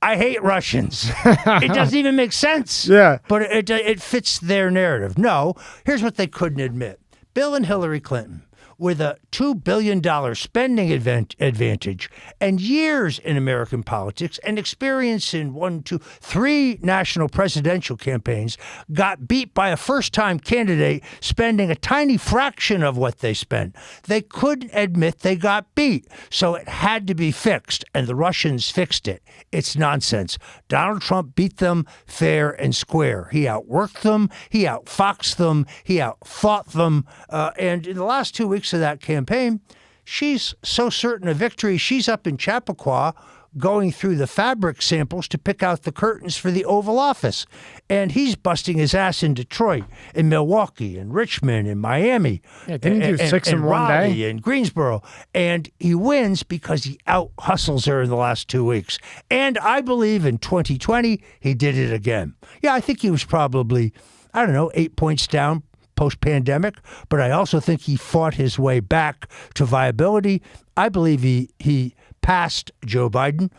I hate Russians. It doesn't even make sense. Yeah. But it fits their narrative. No, here's what they couldn't admit. Bill and Hillary Clinton, with a $2 billion spending advantage and years in American politics and experience in 3 national presidential campaigns, got beat by a first-time candidate spending a tiny fraction of what they spent. They couldn't admit they got beat, so it had to be fixed, and the Russians fixed it. It's nonsense. Donald Trump beat them fair and square. He outworked them, he outfoxed them, he outfought them, and in the last 2 weeks of that campaign, she's so certain of victory, she's up in Chappaqua going through the fabric samples to pick out the curtains for the Oval Office. And he's busting his ass in Detroit, in Milwaukee, in Richmond, in Miami. Yeah, didn't he do 6 in one Raleigh, day? in Greensboro. And he wins because he out-hustles her in the last 2 weeks. And I believe in 2020, he did it again. Yeah, I think he was probably, 8 points down post-pandemic, but I also think he fought his way back to viability. I believe he passed Joe Biden.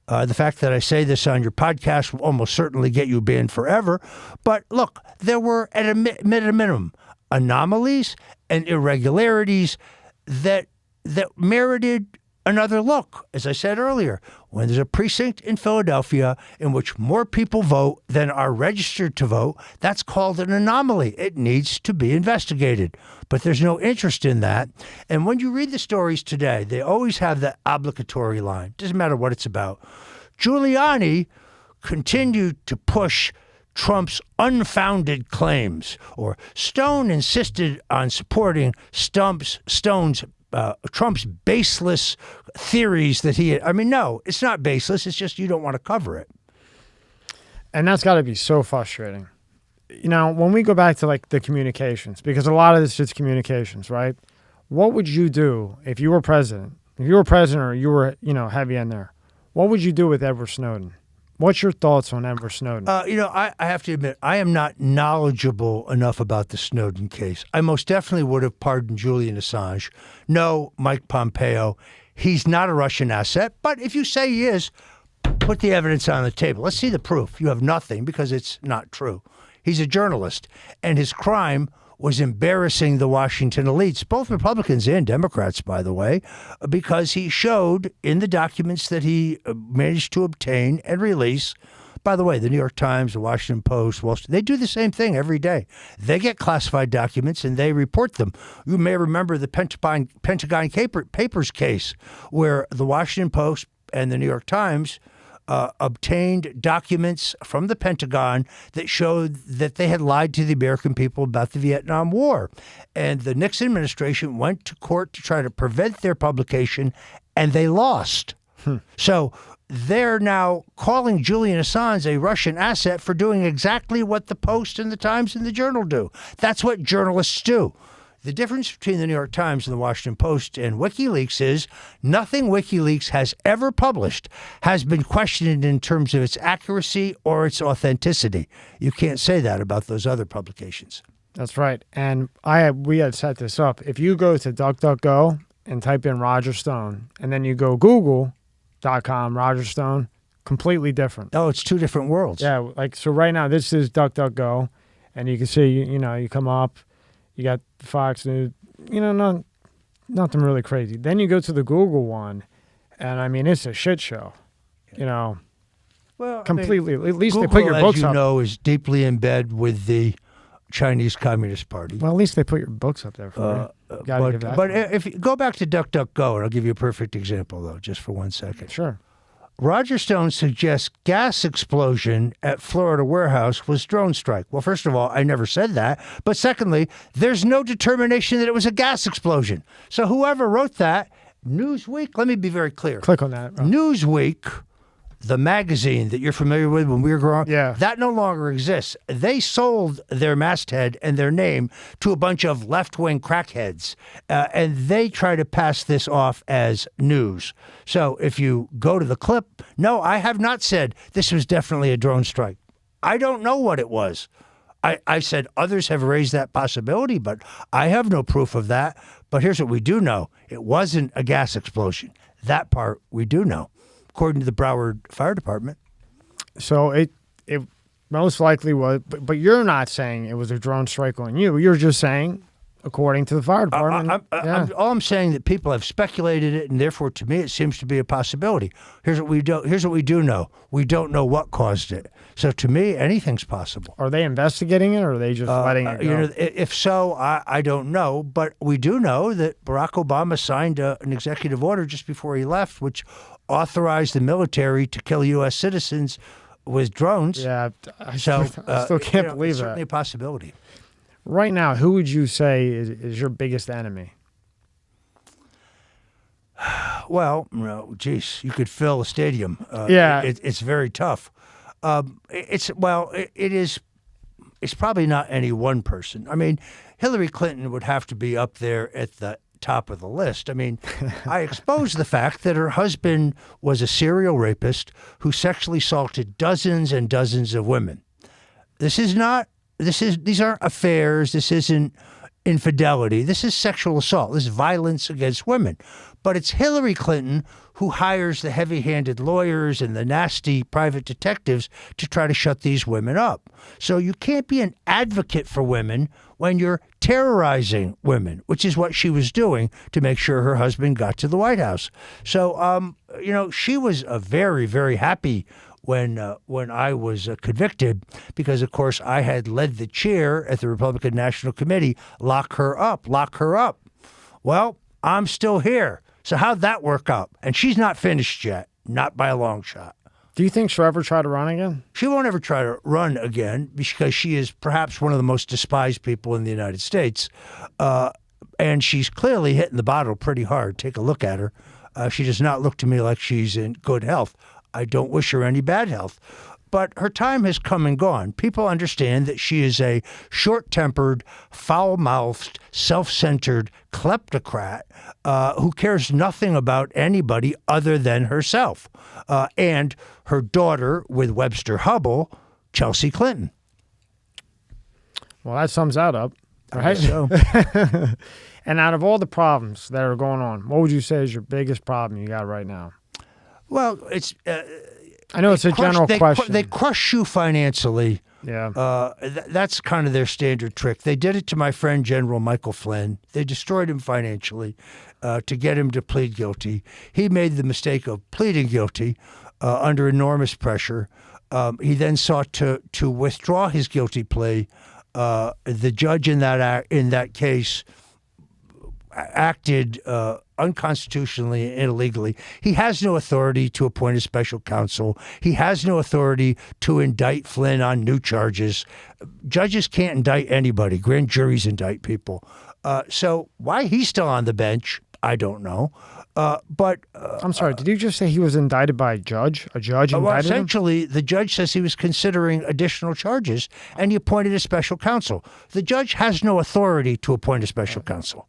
The fact that I say this on your podcast will almost certainly get you banned forever. But look, there were, at a minimum, anomalies and irregularities that merited another look. As I said earlier, when there's a precinct in Philadelphia in which more people vote than are registered to vote, that's called an anomaly. It needs to be investigated. But there's no interest in that. And when you read the stories today, they always have the obligatory line. Doesn't matter what it's about. Giuliani continued to push Trump's unfounded claims, or Stone insisted on supporting Trump's baseless theories that he had. No, it's not baseless. It's just you don't want to cover it. And that's got to be so frustrating. When we go back to the communications, because a lot of this is communications, right? What would you do if you were president? If you were president or you were, heavy in there, what would you do with Edward Snowden? What's your thoughts on Edward Snowden? I have to admit, I am not knowledgeable enough about the Snowden case. I most definitely would have pardoned Julian Assange. No, Mike Pompeo. He's not a Russian asset, but if you say he is, put the evidence on the table. Let's see the proof. You have nothing because it's not true. He's a journalist, and his crime was embarrassing the Washington elites, both Republicans and Democrats, by the way, because he showed in the documents that he managed to obtain and release. By the way, the New York Times, the Washington Post, Wall Street, they do the same thing every day. They get classified documents and they report them. You may remember the Pentagon Papers case, where the Washington Post and the New York Times obtained documents from the Pentagon that showed that they had lied to the American people about the Vietnam War. And the Nixon administration went to court to try to prevent their publication, and they lost. So they're now calling Julian Assange a Russian asset for doing exactly what the Post and the Times and the Journal do. That's what journalists do. The difference between the New York Times and the Washington Post and WikiLeaks is nothing WikiLeaks has ever published has been questioned in terms of its accuracy or its authenticity. You can't say that about those other publications. That's right. And we had set this up. If you go to DuckDuckGo and type in Roger Stone, and then you go Google.com, Roger Stone, completely different. Oh, it's two different worlds. Yeah, like, so right now this is DuckDuckGo, and you can see, you come up, you got Fox News, nothing really crazy. Then you go to the Google one, and I mean, it's a shit show, Well, completely. At least Google, they put your books as you up. know, is deeply in bed with the Chinese Communist Party. Well, at least they put your books up there for you. Gotta give that But to them. if you go back to DuckDuckGo, and I'll give you a perfect example, though, just for 1 second. Sure. Roger Stone suggests gas explosion at Florida warehouse was drone strike. Well, first of all, I never said that. But secondly, there's no determination that it was a gas explosion. So whoever wrote that, Newsweek, let me be very clear. Click on that. Newsweek, the magazine that you're familiar with when we were growing up, Yeah. that no longer exists. They sold their masthead and their name to a bunch of left-wing crackheads, and they try to pass this off as news. So if you go to the clip, no, I have not said this was definitely a drone strike. I don't know what it was. I said others have raised that possibility, but I have no proof of that. But here's what we do know. It wasn't a gas explosion. That part we do know, according to the Broward Fire Department. So it most likely was, but you're not saying it was a drone strike on you. You're just saying, according to the fire department. All I'm saying that people have speculated it, and therefore, to me, it seems to be a possibility. Here's what we do know. We don't know what caused it. So to me, anything's possible. Are they investigating it, or are they just letting it go? If so, I don't know. But we do know that Barack Obama signed an executive order just before he left, which authorized the military to kill U.S. citizens with drones. Yeah, I So still can't believe it's certainly that. a possibility. Right now, who would you say is your biggest enemy? Well, geez, you could fill a stadium. Yeah. It's very tough. It's probably not any one person. I mean, Hillary Clinton would have to be up there at the top of the list. I mean, I exposed the fact that her husband was a serial rapist who sexually assaulted dozens and dozens of women. These aren't affairs. This isn't infidelity. This is sexual assault. This is violence against women. But it's Hillary Clinton who hires the heavy-handed lawyers and the nasty private detectives to try to shut these women up. So you can't be an advocate for women when you're terrorizing women, which is what she was doing to make sure her husband got to the White House. So, she was very, very happy when I was convicted because, of course, I had led the chair at the Republican National Committee, lock her up. Well, I'm still here. So how'd that work out? And she's not finished yet, not by a long shot. Do you think she'll ever try to run again? She won't ever try to run again because she is perhaps one of the most despised people in the United States. And she's clearly hitting the bottle pretty hard. Take a look at her. She does not look to me like she's in good health. I don't wish her any bad health. But her time has come and gone. People understand that she is a short-tempered, foul-mouthed, self-centered kleptocrat who cares nothing about anybody other than herself. And her daughter with Webster Hubbell, Chelsea Clinton. Well, that sums that up. Right? So, And out of all the problems that are going on, what would you say is your biggest problem you got right now? well, it's... I know it's a general question. They crush you financially Yeah. That's kind of their standard trick. They did it to my friend General Michael Flynn. They destroyed him financially to get him to plead guilty. He made the mistake of pleading guilty under enormous pressure. He then sought to withdraw his guilty plea. The judge in that case acted unconstitutionally and illegally. He has no authority to appoint a special counsel. He has no authority to indict Flynn on new charges. Judges can't indict anybody. Grand juries indict people. So why he's still on the bench, I don't know. But I'm sorry, did you just say he was indicted by a judge? A judge indicted him? Essentially, the judge says he was considering additional charges, and he appointed a special counsel. The judge has no authority to appoint a special counsel.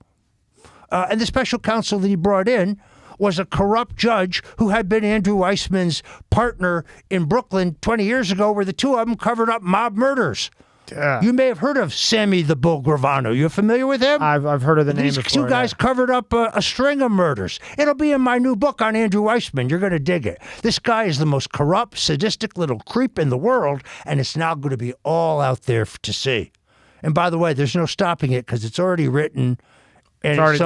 And the special counsel that he brought in was a corrupt judge who had been Andrew Weissman's partner in Brooklyn 20 years ago, where the two of them covered up mob murders. Yeah. You may have heard of Sammy the Bull Gravano. You familiar with him? I've heard of the name These before. two guys covered up a string of murders. It'll be in my new book on Andrew Weissman. You're going to dig it. This guy is the most corrupt, sadistic little creep in the world, and it's now going to be all out there to see. And by the way, there's no stopping it because it's already written. And It's already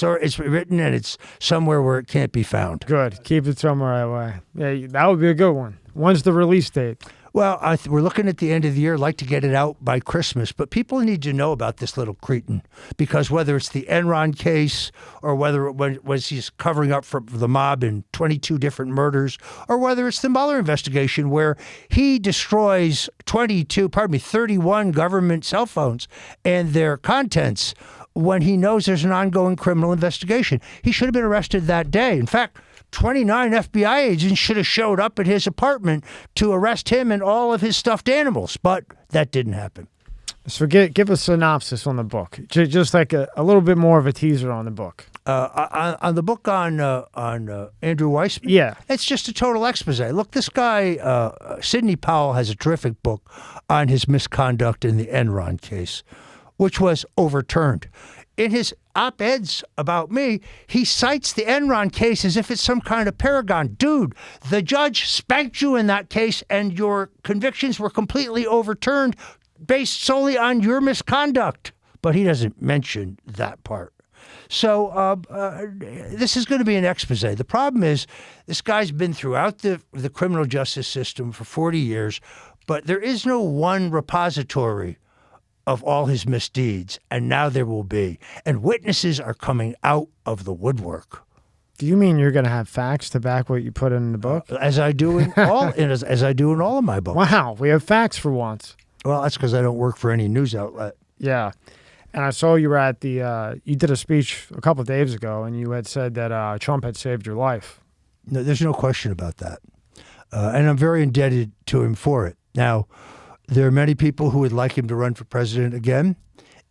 done? It's written and it's somewhere where it can't be found. Good. Keep it somewhere away. Yeah, that would be a good one. When's the release date? Well, we're looking at the end of the year. I'd like to get it out by Christmas, but people need to know about this little cretin because whether it's the Enron case or whether it was he's covering up for the mob in 22 different murders or whether it's the Mueller investigation where he destroys 31 government cell phones and their contents when he knows there's an ongoing criminal investigation. He should have been arrested that day. In fact, 29 FBI agents should have showed up at his apartment to arrest him and all of his stuffed animals, but that didn't happen. So give a synopsis on the book, just like a little bit more of a teaser on the book. On the book on Andrew Weissman, Yeah. it's just a total expose. Look, this guy, Sidney Powell, has a terrific book on his misconduct in the Enron case, which was overturned. In his op-eds about me, he cites the Enron case as if it's some kind of paragon. Dude, the judge spanked you in that case and your convictions were completely overturned based solely on your misconduct. But he doesn't mention that part. So this is going to be an expose. The problem is this guy's been throughout the criminal justice system for 40 years, but there is no one repository of all his misdeeds, and now there will be. And witnesses are coming out of the woodwork. Do you mean you're going to have facts to back what you put in the book? As I do in all as I do in all of my books. Wow, we have facts for once. Well, that's because I don't work for any news outlet. Yeah. And I saw you were at you did a speech a couple of days ago, and you had said that Trump had saved your life. No, there's no question about that. And I'm very indebted to him for it. Now, there are many people who would like him to run for president again.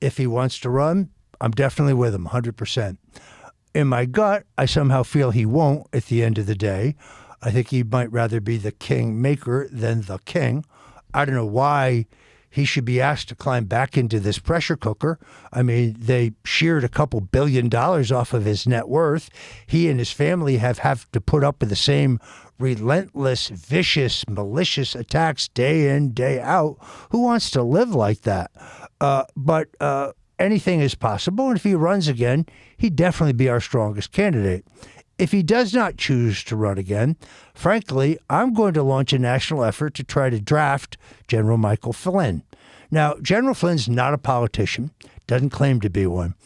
If he wants to run, I'm definitely with him, 100%. In my gut, I somehow feel he won't at the end of the day. I think he might rather be the king maker than the king. I don't know why he should be asked to climb back into this pressure cooker. I mean, they sheared a couple $1 billion off of his net worth. He and his family have to put up with the same relentless, vicious, malicious attacks day in, day out. Who wants to live like that? But anything is possible. And if he runs again, he'd definitely be our strongest candidate. If he does not choose to run again, frankly, I'm going to launch a national effort to try to draft General Michael Flynn. Now, General Flynn's not a politician, doesn't claim to be one.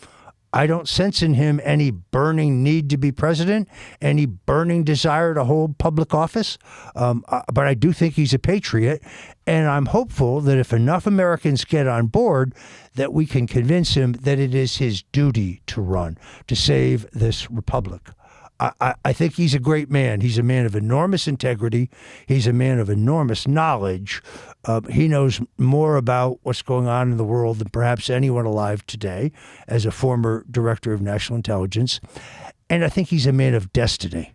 I don't sense in him any burning need to be president, any burning desire to hold public office. But I do think he's a patriot, and I'm hopeful that if enough Americans get on board, that we can convince him that it is his duty to run, to save this republic. I think he's a great man. He's a man of enormous integrity. He's a man of enormous knowledge. He knows more about what's going on in the world than perhaps anyone alive today as a former director of national intelligence. And I think he's a man of destiny,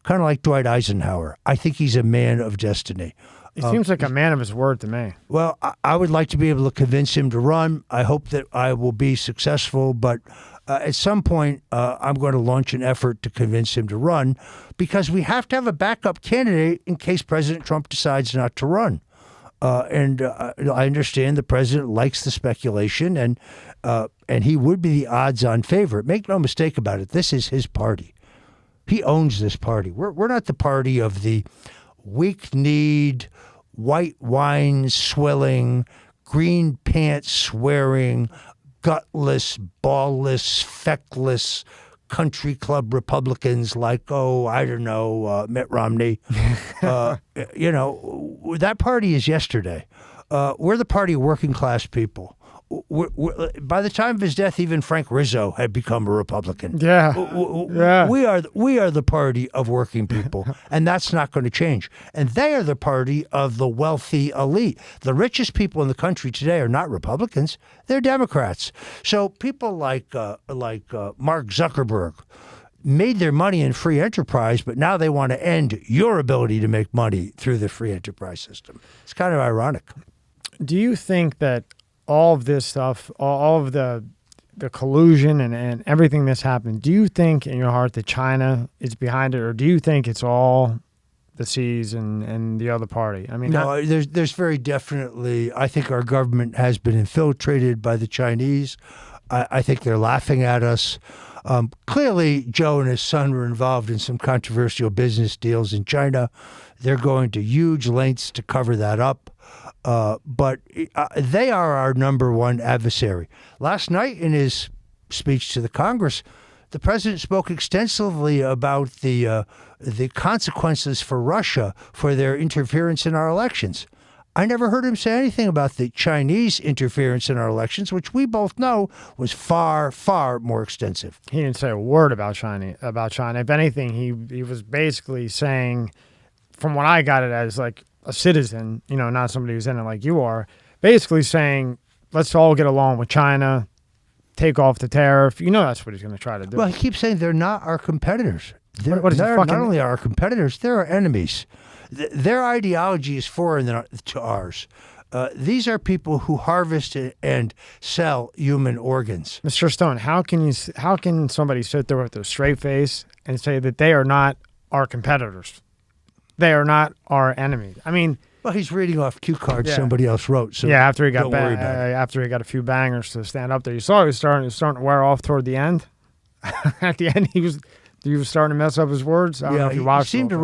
kind of like Dwight Eisenhower. I think he's a man of destiny. He seems like a man of his word to me. Well, I would like to be able to convince him to run. I hope that I will be successful, but at some point, I'm going to launch an effort to convince him to run because we have to have a backup candidate in case President Trump decides not to run. And I understand the president likes the speculation, and he would be the odds-on favorite. Make no mistake about it. This is his party. He owns this party. We're not the party of the weak-kneed, white wine swilling, green pants swearing, gutless, ballless, feckless country club Republicans like, I don't know, Mitt Romney. That party is yesterday. We're the party of working class people. By the time of his death, even Frank Rizzo had become a Republican. Yeah. Yeah. We are the party of working people, and that's not going to change. And they are the party of the wealthy elite. The richest people in the country today are not Republicans; they're Democrats. So people like Mark Zuckerberg made their money in free enterprise, but now they want to end your ability to make money through the free enterprise system. It's kind of ironic. Do you think that all of this stuff, all of the collusion and everything that's happened, do you think in your heart that China is behind it, or do you think it's all the C's and the other party? I mean, no, there's very definitely, I think our government has been infiltrated by the Chinese. I think they're laughing at us. Clearly, Joe and his son were involved in some controversial business deals in China. They're going to huge lengths to cover that up. But they are our number one adversary. Last night in his speech to the Congress, the president spoke extensively about the consequences for Russia for their interference in our elections. I never heard him say anything about the Chinese interference in our elections, which we both know was far, far more extensive. He didn't say a word about China. If anything, he was basically saying, from what I got it as like a citizen, not somebody who's in it like you are, basically saying, let's all get along with China, take off the tariff. That's what he's going to try to do. Well, he keeps saying they're not our competitors. They're not only our competitors, they're our enemies. Their ideology is foreign to ours. These are people who harvest and sell human organs. Mr. Stone, how can somebody sit there with a straight face and say that they are not our competitors? They are not our enemies. I mean, well, he's reading off cue cards somebody else wrote. So yeah, after he got after he got a few bangers to stand up there, you saw he was starting to wear off toward the end. At the end, he was starting to mess up his words. I don't know if you watched. He seemed to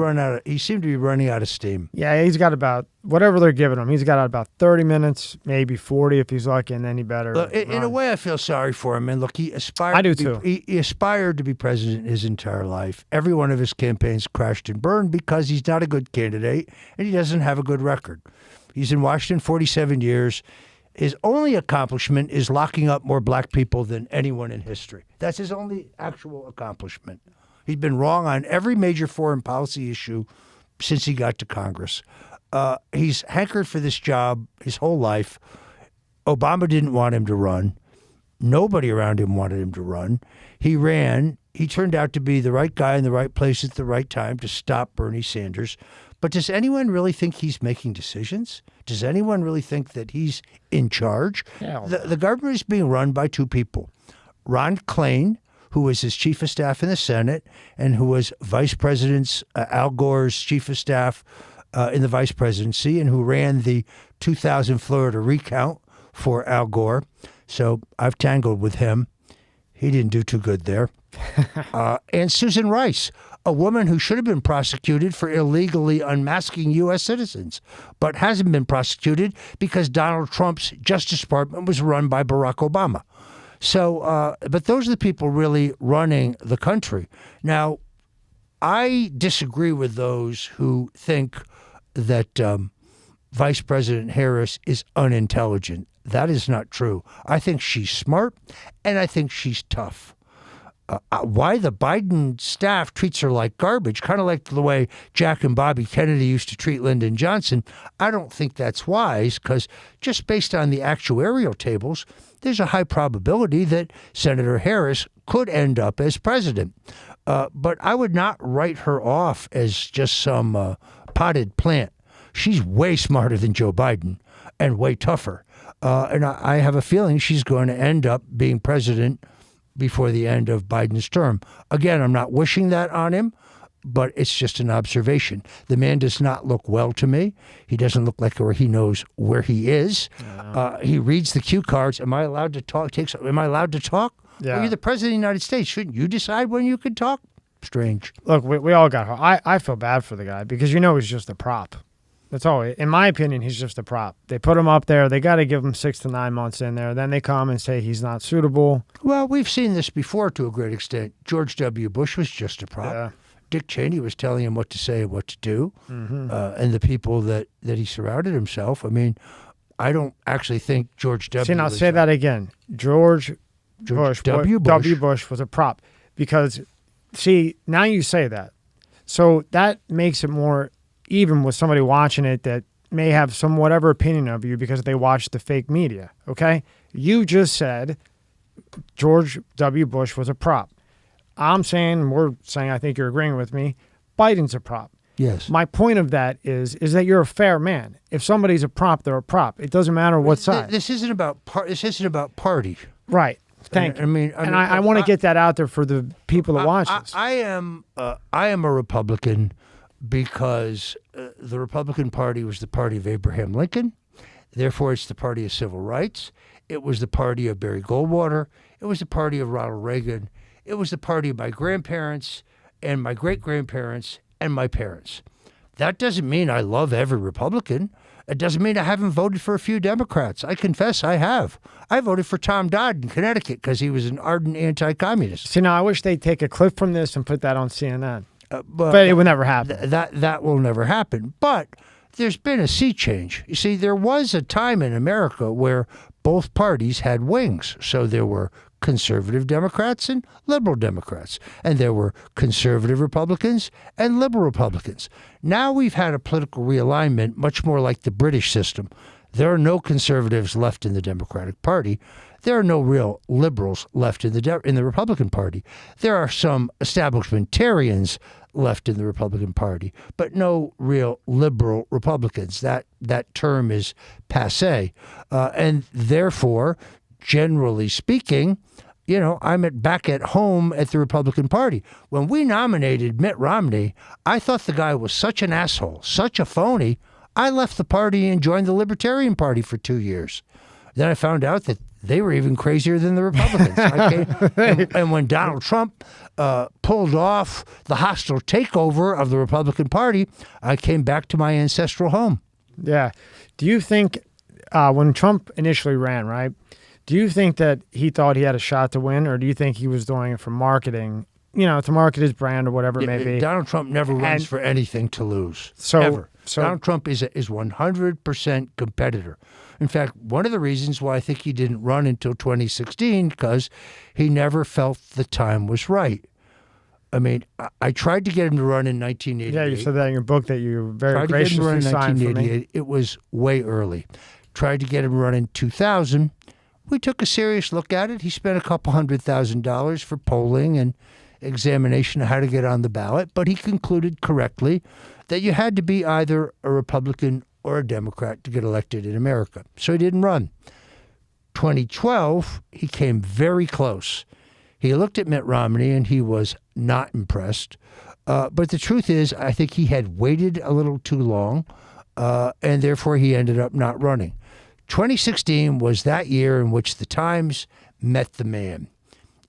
be running out of steam. Yeah, he's got about whatever they're giving him. He's got about 30 minutes, maybe 40 if he's lucky, and then he better. Look, in a way, I feel sorry for him. And look, he aspired. I do too. He aspired to be president his entire life. Every one of his campaigns crashed and burned because he's not a good candidate and he doesn't have a good record. He's in Washington 47 years. His only accomplishment is locking up more black people than anyone in history. That's his only actual accomplishment. He's been wrong on every major foreign policy issue since he got to Congress. He's hankered for this job his whole life. Obama didn't want him to run. Nobody around him wanted him to run. He ran. He turned out to be the right guy in the right place at the right time to stop Bernie Sanders. But does anyone really think he's making decisions? Does anyone really think that he's in charge? The government is being run by two people. Ron Klain, who was his chief of staff in the Senate and who was Vice President Al Gore's chief of staff in the vice presidency and who ran the 2000 Florida recount for Al Gore. So I've tangled with him. He didn't do too good there. And Susan Rice, a woman who should have been prosecuted for illegally unmasking U.S. citizens, but hasn't been prosecuted because Donald Trump's Justice Department was run by Barack Obama. So, but those are the people really running the country. Now, I disagree with those who think that Vice President Harris is unintelligent. That is not true. I think she's smart, and I think she's tough. Why the Biden staff treats her like garbage, kind of like the way Jack and Bobby Kennedy used to treat Lyndon Johnson, I don't think that's wise, because just based on the actuarial tables, there's a high probability that Senator Harris could end up as president. But I would not write her off as just some potted plant. She's way smarter than Joe Biden and way tougher. And I have a feeling she's going to end up being president before the end of Biden's term. Again, I'm not wishing that on him, but it's just an observation. The man does not look well to me. He doesn't look like he knows where he is. He reads the cue cards. Am I allowed to talk? Am I allowed to talk? Yeah. Well, you're the president of the United States. Shouldn't you decide when you can talk? Strange. Look, we all got hurt. I feel bad for the guy because he's just a prop. That's all. In my opinion, he's just a prop. They put him up there. They got to give him 6 to 9 months in there. Then they come and say he's not suitable. Well, we've seen this before to a great extent. George W. Bush was just a prop. Yeah. Dick Cheney was telling him what to say and what to do. And the people that he surrounded himself. I mean, I don't actually think George W. See, now say that again. George W. Bush was a prop. Because, see, now you say that. So that makes it more even with somebody watching it that may have some whatever opinion of you because they watch the fake media, okay? You just said George W. Bush was a prop. We're saying, I think you're agreeing with me, Biden's a prop. Yes. My point of that is that you're a fair man. If somebody's a prop, they're a prop. It doesn't matter what side. This isn't about party. Right. Thank you. I mean, I want to get that out there for the people that watch this. I am a Republican because the Republican Party was the party of Abraham Lincoln. Therefore, it's the party of civil rights. It was the party of Barry Goldwater. It was the party of Ronald Reagan. It was the party of my grandparents and my great-grandparents and my parents. That doesn't mean I love every Republican. It doesn't mean I haven't voted for a few Democrats. I confess I have. I voted for Tom Dodd in Connecticut because he was an ardent anti-communist. See, now I wish they'd take a clip from this and put that on CNN. But it would never happen. That will never happen. But there's been a sea change. You see, there was a time in America where both parties had wings. So there were conservative Democrats and liberal Democrats. And there were conservative Republicans and liberal Republicans. Now we've had a political realignment much more like the British system. There are no conservatives left in the Democratic Party. There are no real liberals left in the Republican Party. There are some establishmentarians left in the Republican Party, but no real liberal Republicans. That term is passé. And therefore, generally speaking, I'm back at home at the Republican Party. When we nominated Mitt Romney, I thought the guy was such an asshole, such a phony. I left the party and joined the Libertarian Party for 2 years. Then I found out that they were even crazier than the Republicans. And when Donald Trump pulled off the hostile takeover of the Republican Party, I came back to my ancestral home. Yeah. Do you think when Trump initially ran, right, do you think that he thought he had a shot to win, or do you think he was doing it for marketing, to market his brand or whatever it may be? Donald Trump never runs for anything to lose, ever. So Donald Trump is 100% competitor. In fact, one of the reasons why I think he didn't run until 2016 because he never felt the time was right. I mean, I tried to get him to run in 1988. Yeah, you said that in your book that you very graciously signed for me. Tried to get him to run in 1988. It was way early. Tried to get him to run in 2000. We took a serious look at it. He spent a couple $100,000 for polling and examination of how to get on the ballot, but he concluded correctly that you had to be either a Republican or a Democrat to get elected in America. So he didn't run. 2012, he came very close. He looked at Mitt Romney and he was not impressed. But the truth is, I think he had waited a little too long, and therefore he ended up not running. 2016 was that year in which the times met the man.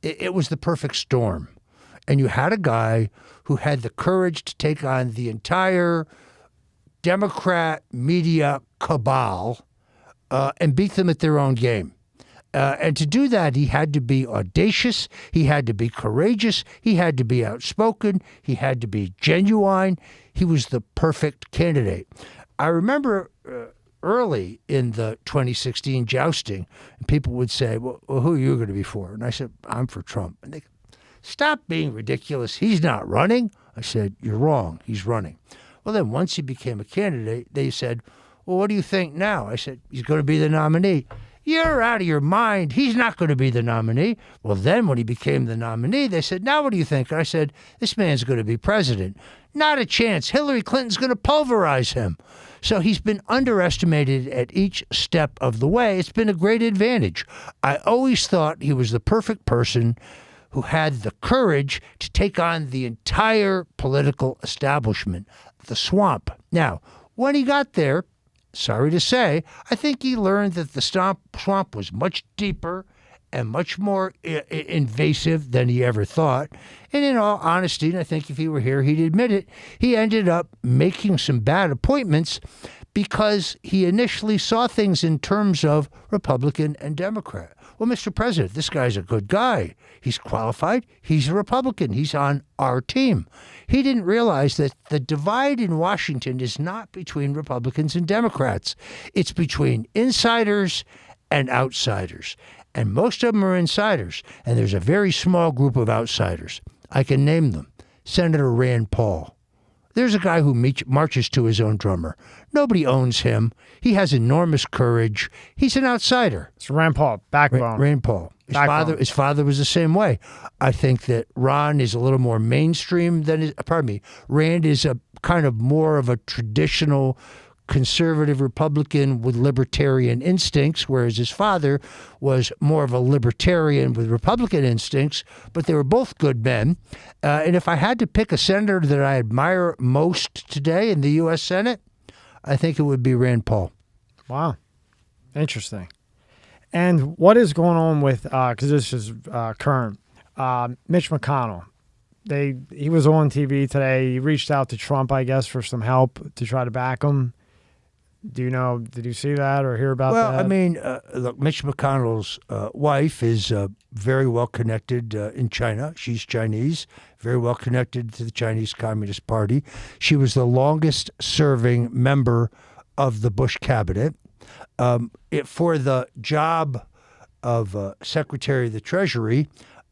It was the perfect storm. And you had a guy who had the courage to take on the entire Democrat media cabal and beat them at their own game. And to do that, he had to be audacious. He had to be courageous. He had to be outspoken. He had to be genuine. He was the perfect candidate. I remember early in the 2016 jousting, people would say, well, who are you going to be for? And I said, I'm for Trump. And they go, stop being ridiculous. He's not running. I said, you're wrong. He's running. Well, then once he became a candidate, they said, well, what do you think now? I said, he's going to be the nominee. You're out of your mind. He's not going to be the nominee. Well, then when he became the nominee, they said, now what do you think? And I said, this man's going to be president. Not a chance. Hillary Clinton's going to pulverize him. So he's been underestimated at each step of the way. It's been a great advantage. I always thought he was the perfect person who had the courage to take on the entire political establishment, the swamp. Now, when he got there, sorry to say, I think he learned that the swamp was much deeper and much more invasive than he ever thought. And in all honesty, and I think if he were here, he'd admit it, he ended up making some bad appointments because he initially saw things in terms of Republican and Democrat. Well, Mr. President, this guy's a good guy. He's qualified. He's a Republican. He's on our team. He didn't realize that the divide in Washington is not between Republicans and Democrats. It's between insiders and outsiders. And most of them are insiders. And there's a very small group of outsiders. I can name them. Senator Rand Paul. There's a guy who marches to his own drummer. Nobody owns him. He has enormous courage. He's an outsider. It's Rand Paul, backbone. Rand Paul. His father was the same way. I think that Ron is a little more mainstream than Rand is a kind of more of a traditional conservative Republican with libertarian instincts, whereas his father was more of a libertarian with Republican instincts, but they were both good men. And if I had to pick a senator that I admire most today in the U.S. Senate, I think it would be Rand Paul. Wow. Interesting. And what is going on with, because this is current, Mitch McConnell. He was on TV today. He reached out to Trump, I guess, for some help to try to back him. Do you know, did you see that or hear about that? Well, I mean, look, Mitch McConnell's wife is very well connected in China. She's Chinese, very well connected to the Chinese Communist Party. She was the longest serving member of the Bush cabinet. For the job of Secretary of the Treasury,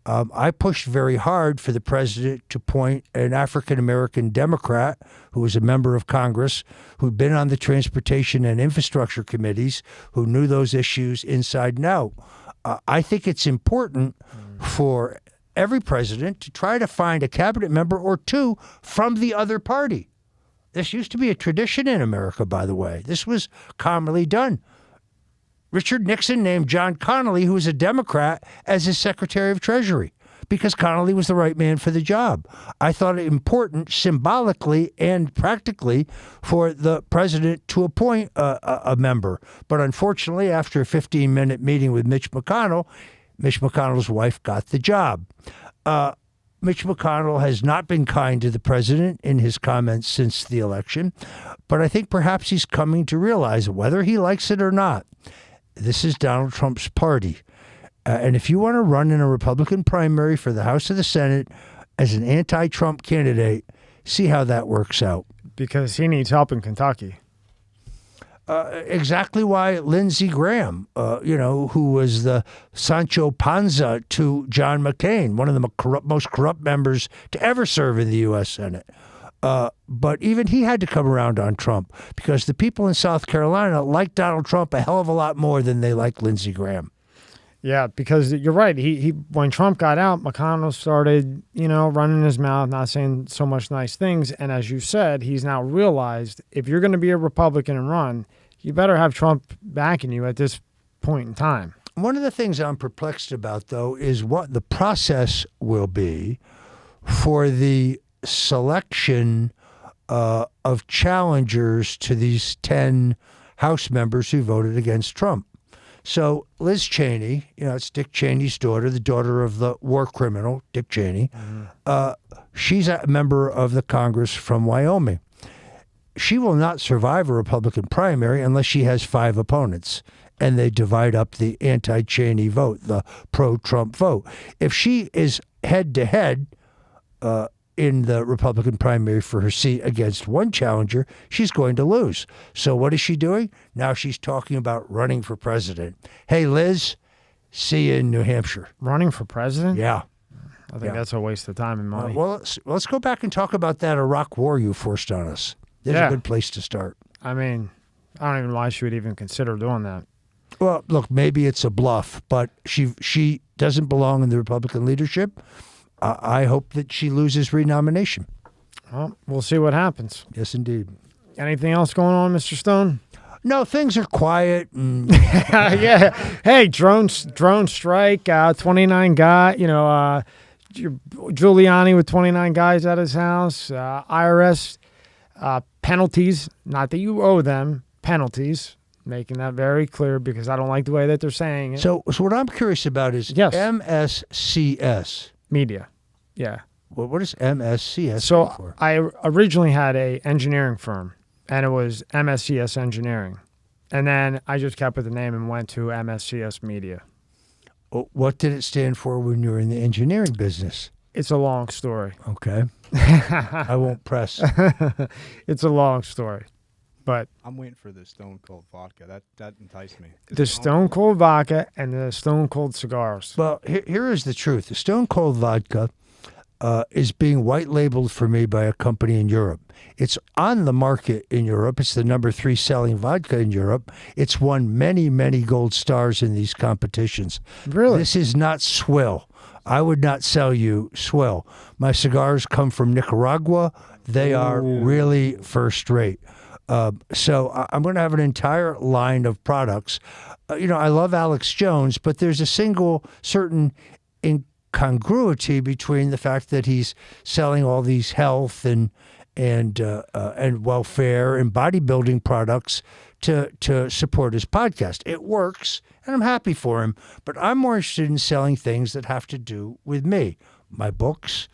I pushed very hard for the president to appoint an African-American Democrat who was a member of Congress, who'd been on the Transportation and Infrastructure Committees, who knew those issues inside and out. I think it's important for every president to try to find a cabinet member or two from the other party. This used to be a tradition in America, by the way. This was commonly done. Richard Nixon named John Connally, who was a Democrat, as his Secretary of Treasury because Connally was the right man for the job. I thought it important symbolically and practically for the president to appoint a member. But unfortunately, after a 15-minute meeting with Mitch McConnell's wife got the job. Mitch McConnell has not been kind to the president in his comments since the election, but I think perhaps he's coming to realize, whether he likes it or not, this is Donald Trump's party. And if you want to run in a Republican primary for the House of the Senate as an anti-Trump candidate, see how that works out. Because he needs help in Kentucky. Exactly why Lindsey Graham, who was the Sancho Panza to John McCain, one of the most corrupt members to ever serve in the U.S. Senate. But even he had to come around on Trump because the people in South Carolina like Donald Trump a hell of a lot more than they like Lindsey Graham. Yeah, because you're right. He when Trump got out, McConnell started, running his mouth, not saying so much nice things. And as you said, he's now realized if you're going to be a Republican and run, you better have Trump backing you at this point in time. One of the things I'm perplexed about, though, is what the process will be for the selection of challengers to these 10 House members who voted against Trump. So Liz Cheney, it's Dick Cheney's daughter, the daughter of the war criminal, Dick Cheney. She's a member of the Congress from Wyoming. She will not survive a Republican primary unless she has 5 opponents, and they divide up the anti-Cheney vote, the pro-Trump vote. If she is head-to-head in the Republican primary for her seat against one challenger, she's going to lose. So what is she doing? Now she's talking about running for president. Hey, Liz, see you in New Hampshire. Running for president? Yeah. I think that's a waste of time and money. Well, let's go back and talk about that Iraq war you forced on us. There's a good place to start. I mean, I don't even know why she would even consider doing that. Well, look, maybe it's a bluff, but she doesn't belong in the Republican leadership. I hope that she loses renomination. Well, we'll see what happens. Yes, indeed. Anything else going on, Mr. Stone? No, things are quiet. Yeah. Hey, drone strike, 29 guy, Giuliani with 29 guys at his house, IRS penalties, not that you owe them, penalties, making that very clear because I don't like the way that they're saying it. So what I'm curious about is Yes. MSCS. Media. Yeah. Well, what does MSCS So stand for? I originally had a engineering firm, and it was MSCS Engineering. And then I just kept with the name and went to MSCS Media. What did it stand for when you were in the engineering business? It's a long story. Okay. I won't press. It's a long story. But I'm waiting for the StoneCold vodka. That enticed me. the StoneCold vodka and the StoneCold cigars. Well, here is the truth. The StoneCold vodka is being white labeled for me by a company in Europe. It's on the market in Europe. It's the number 3 selling vodka in Europe. It's won many, many gold stars in these competitions. Really? This is not swill. I would not sell you swill. My cigars come from Nicaragua. They are really first rate. So I'm going to have an entire line of products. I love Alex Jones, but there's a single certain incongruity between the fact that he's selling all these health and welfare and bodybuilding products to support his podcast. It works, and I'm happy for him. But I'm more interested in selling things that have to do with me, my books,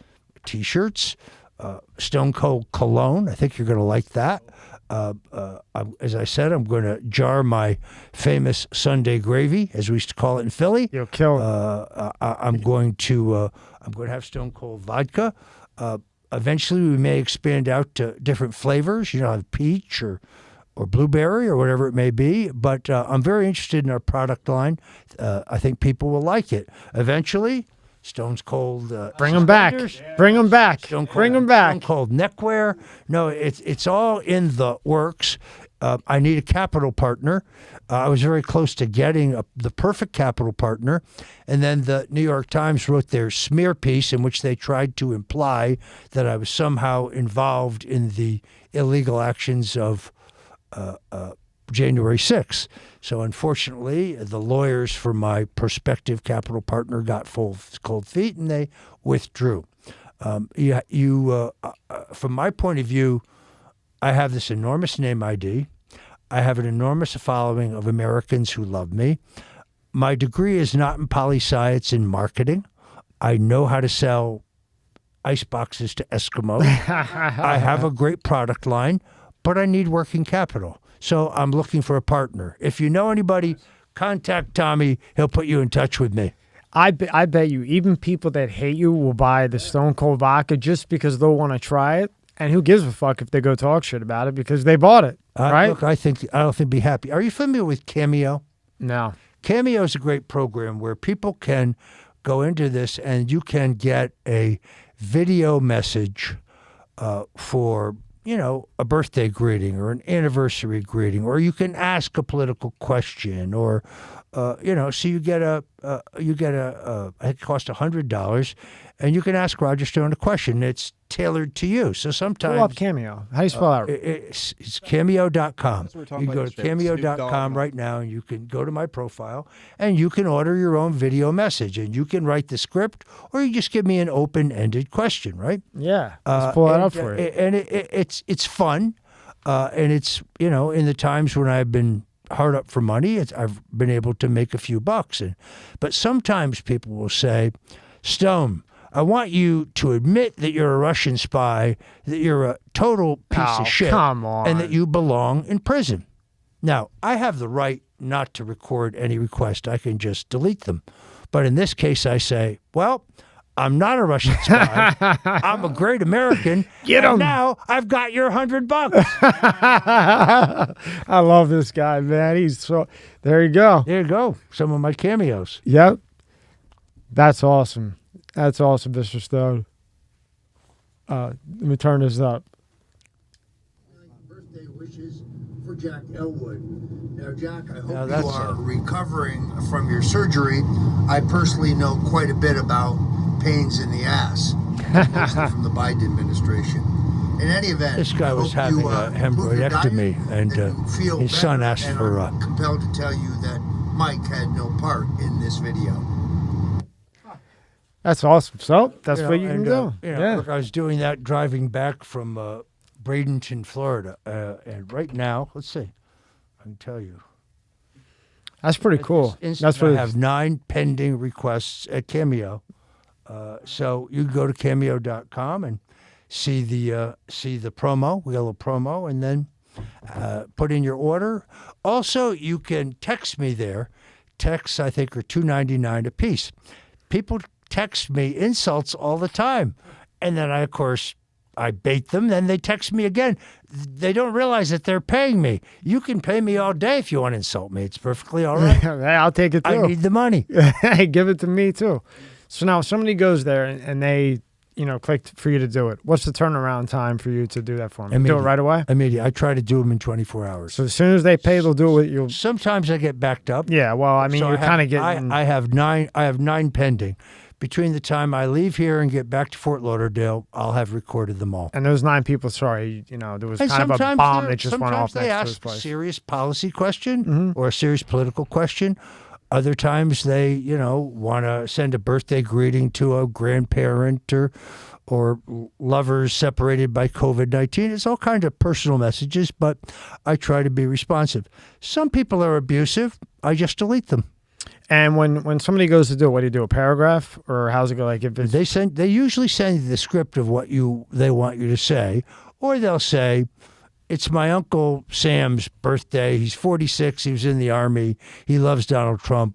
T-shirts, StoneCold cologne. I think you're going to like that. As I said, I'm going to jar my famous Sunday gravy, as we used to call it in Philly. You'll kill it. I'm going to have StoneCold vodka. Eventually, we may expand out to different flavors. Peach or blueberry or whatever it may be. But I'm very interested in our product line. I think people will like it. Eventually, StoneCold. Bring them back. Bring them back. Bring them back. StoneCold neckwear. No, it's all in the works. I need a capital partner. I was very close to getting the perfect capital partner. And then the New York Times wrote their smear piece in which they tried to imply that I was somehow involved in the illegal actions of January 6th. So unfortunately, the lawyers for my prospective capital partner got cold feet and they withdrew. From my point of view, I have this enormous name ID. I have an enormous following of Americans who love me. My degree is not in poli-sci, in marketing. I know how to sell ice boxes to Eskimos. I have a great product line, but I need working capital. So I'm looking for a partner. If you know anybody, contact Tommy. He'll put you in touch with me. I bet you even people that hate you will buy the StoneCold vodka just because they'll want to try it. And who gives a fuck if they go talk shit about it because they bought it, right? Look, I don't think be happy. Are you familiar with Cameo? No. Cameo is a great program where people can go into this and you can get a video message for a birthday greeting or an anniversary greeting, or you can ask a political question, or so you get I think it costs $100, and you can ask Roger Stone a question. It's tailored to you. So sometimes Pull up Cameo. How do you spell that? It's cameo.com. That's what we're talking You can go about to yesterday, cameo.com Snoop Dogg. right now, and you can go to my profile, and you can order your own video message, and you can write the script, or you just give me an open-ended question, right? Yeah. Let's pull that up for you. And it's fun, and it's in the times when I've been hard up for money, I've been able to make a few bucks. But sometimes people will say, Stone, I want you to admit that you're a Russian spy, that you're a total piece of shit, come on. and that you belong in prison. Now, I have the right not to record any request. I can just delete them. But in this case, I say, well, I'm not a Russian spy. I'm a great American. Get and 'em. now I've got your $100. I love this guy, man. There you go. There you go. Some of my cameos. Yep. That's awesome. That's awesome, Mr. Stone. Let me turn this up. Birthday wishes for Jack Elwood. Now, Jack, I hope Now, you that's are recovering from your surgery. I personally know quite a bit about pains in the ass, mostly from the Biden administration. In any event, This guy I was hope you, having a improve your hemorrhoidectomy, diet, and that you feel his better, son asked and for I'm compelled to tell you that Mike had no part in this video. That's awesome. So that's You what know, you can and, do. Yeah. Look, I was doing that driving back from Bradenton, Florida, and right now, let's see, I can tell you. That's pretty At cool. this instant, That's what I it have is. 9 pending requests at Cameo. So you can go to cameo.com and see the promo. We got a little promo, and then put in your order. Also, you can text me there. Texts, I think, are $2.99 a piece. People text me insults all the time, and then of course, I bait them. Then they text me again. They don't realize that they're paying me. You can pay me all day if you want to insult me. It's perfectly all right. Hey, I'll take it too. I need the money. Hey, give it to me too. So now if somebody goes there and they, clicked for you to do it, what's the turnaround time for you to do that for them? Do it right away? Immediately. I try to do them in 24 hours. So as soon as they pay, they'll do it. You'll. Sometimes I get backed up. Yeah. Well, I mean, So you're kind of getting. I have 9. I have 9 pending. Between the time I leave here and get back to Fort Lauderdale, I'll have recorded them all. and those 9 people, sorry, there was And kind of a sometimes bomb they're- that just went sometimes off they next to ask this a place. serious policy question or a serious political question. Other times they, want to send a birthday greeting to a grandparent or lovers separated by COVID-19. It's all kinds of personal messages, but I try to be responsive. Some people are abusive. I just delete them. And when somebody goes to do it, what do you do? A paragraph, or how's it go? Like if it's They usually send you the script of what they want you to say, or they'll say, "It's my Uncle Sam's birthday. He's 46. He was in the Army. He loves Donald Trump.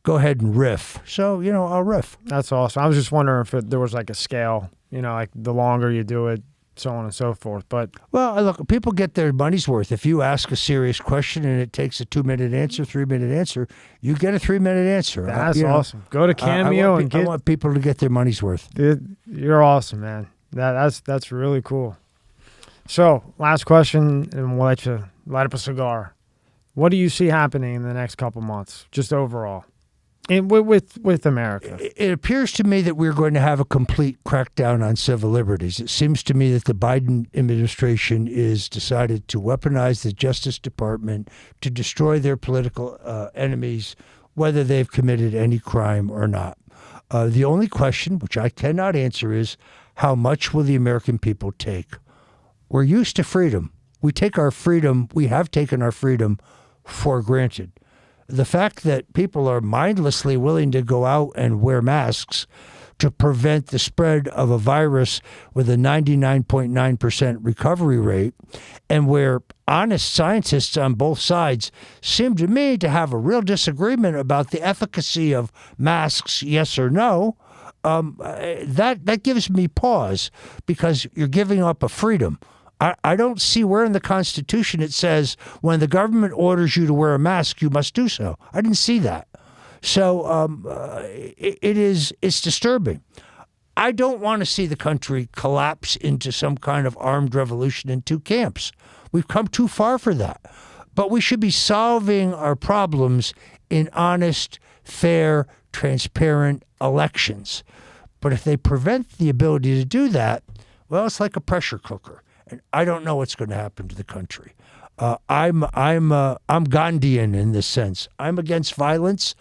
Go ahead and riff." So, I'll riff. that's awesome. I was just wondering if there was like a scale, like the longer you do it, so on and so forth. But Well, look, people get their money's worth. If you ask a serious question and it takes a 2-minute answer, 3-minute answer, you get a 3-minute answer. that's awesome. Go to Cameo and I get. want people to get their money's worth. You're awesome, man. That's really cool. So, last question, and we'll let you light up a cigar. What do you see happening in the next couple months, just overall, with America? It appears to me that we're going to have a complete crackdown on civil liberties. It seems to me that the Biden administration is decided to weaponize the Justice Department to destroy their political enemies, whether they've committed any crime or not. The only question, which I cannot answer, is how much will the American people take? We're used to freedom. We have taken our freedom for granted. The fact that people are mindlessly willing to go out and wear masks to prevent the spread of a virus with a 99.9% recovery rate, and where honest scientists on both sides seem to me to have a real disagreement about the efficacy of masks, yes or no, that gives me pause, because you're giving up a freedom. I don't see where in the Constitution it says when the government orders you to wear a mask, you must do so. I didn't see that. So it's disturbing. I don't want to see the country collapse into some kind of armed revolution in 2 camps. We've come too far for that. But we should be solving our problems in honest, fair, transparent elections. But if they prevent the ability to do that, well, it's like a pressure cooker. And I don't know what's going to happen to the country. I'm Gandhian in this sense. I'm against violence.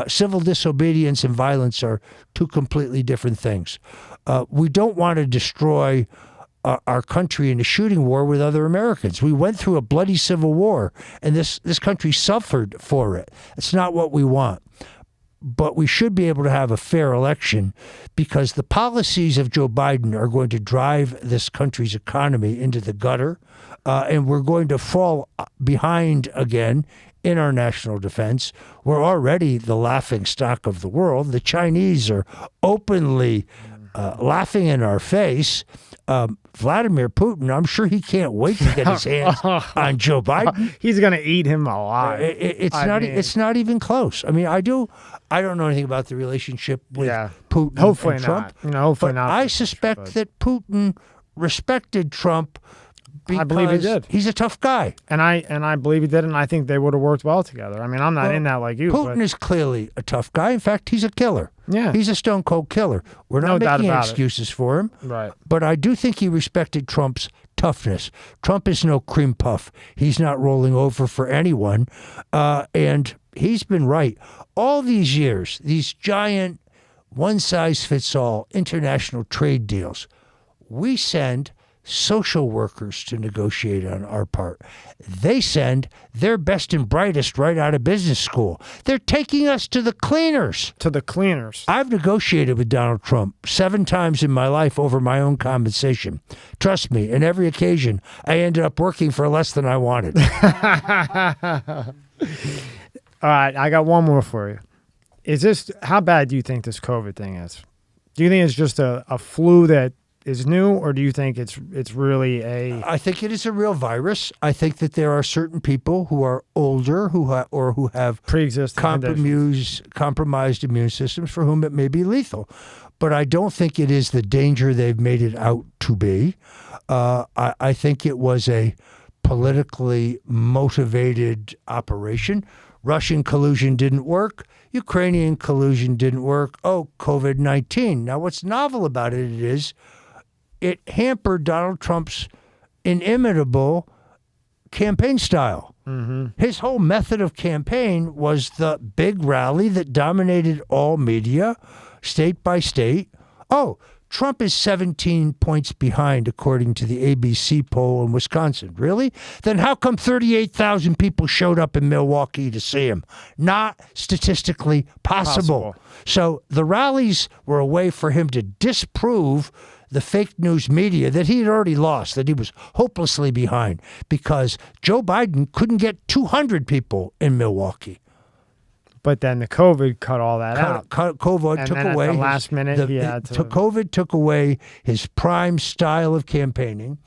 Civil disobedience and violence are 2 completely different things. We don't want to destroy our country in a shooting war with other Americans. We went through a bloody civil war, and this country suffered for it. It's not what we want. But we should be able to have a fair election, because the policies of Joe Biden are going to drive this country's economy into the gutter, and we're going to fall behind again in our national defense. We're already the laughing stock of the world. The Chinese are openly laughing in our face. Vladimir Putin, I'm sure he can't wait to get his hands on Joe Biden. He's going to eat him alive. It's not even close. I mean, I don't know anything about the relationship with Putin Hopefully and Trump. not. Hopefully but not. I suspect that Putin respected Trump because I believe he did. He's a tough guy. And I believe he did, and I think they would have worked well together. I mean, I'm not in that like you. Putin is clearly a tough guy. In fact, he's a killer. Yeah. He's a stone-cold killer. We're not No doubt making about it. excuses for him. Right. But I do think he respected Trump's toughness. Trump is no cream puff. He's not rolling over for anyone. And he's been right. All these years, these giant one-size-fits-all international trade deals. We send social workers to negotiate on our part. They send their best and brightest right out of business school. They're taking us to the cleaners. To the cleaners. I've negotiated with Donald Trump 7 times in my life over my own compensation. Trust me, in every occasion, I ended up working for less than I wanted. All right, I got one more for you. How bad do you think this COVID thing is? Do you think it's just a flu that is new, or do you think it's really I think it is a real virus. I think that there are certain people who are older who have pre-existing compromised immune systems for whom it may be lethal. But I don't think it is the danger they've made it out to be. I think it was a politically motivated operation. Russian collusion didn't work. Ukrainian collusion didn't work. Oh, COVID-19. Now, what's novel about it is it hampered Donald Trump's inimitable campaign style. Mm-hmm. His whole method of campaign was the big rally that dominated all media, state by state. Oh, Trump is 17 points behind, according to the ABC poll in Wisconsin. Really? Then how come 38,000 people showed up in Milwaukee to see him? Not statistically possible. So the rallies were a way for him to disprove the fake news media that he had already lost, that he was hopelessly behind, because Joe Biden couldn't get 200 people in Milwaukee. But then the COVID cut all that out. COVID took away at the last minute. He had to. COVID took away his prime style of campaigning,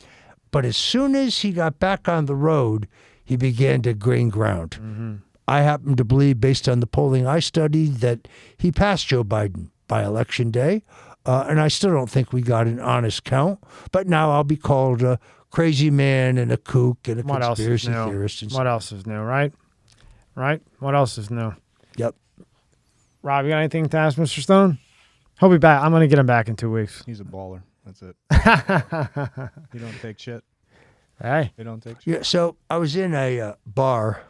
but as soon as he got back on the road, he began to gain ground. Mm-hmm. I happen to believe, based on the polling I studied, that he passed Joe Biden by Election Day, and I still don't think we got an honest count. But now I'll be called a crazy man and a kook and a conspiracy theorist. What else is new, right? Right? What else is new? Yep. Rob, you got anything to ask Mr. Stone? He'll be back. I'm going to get him back in 2 weeks. He's a baller. That's it. You don't take shit. Hey. You don't take shit. Yeah, so I was in a bar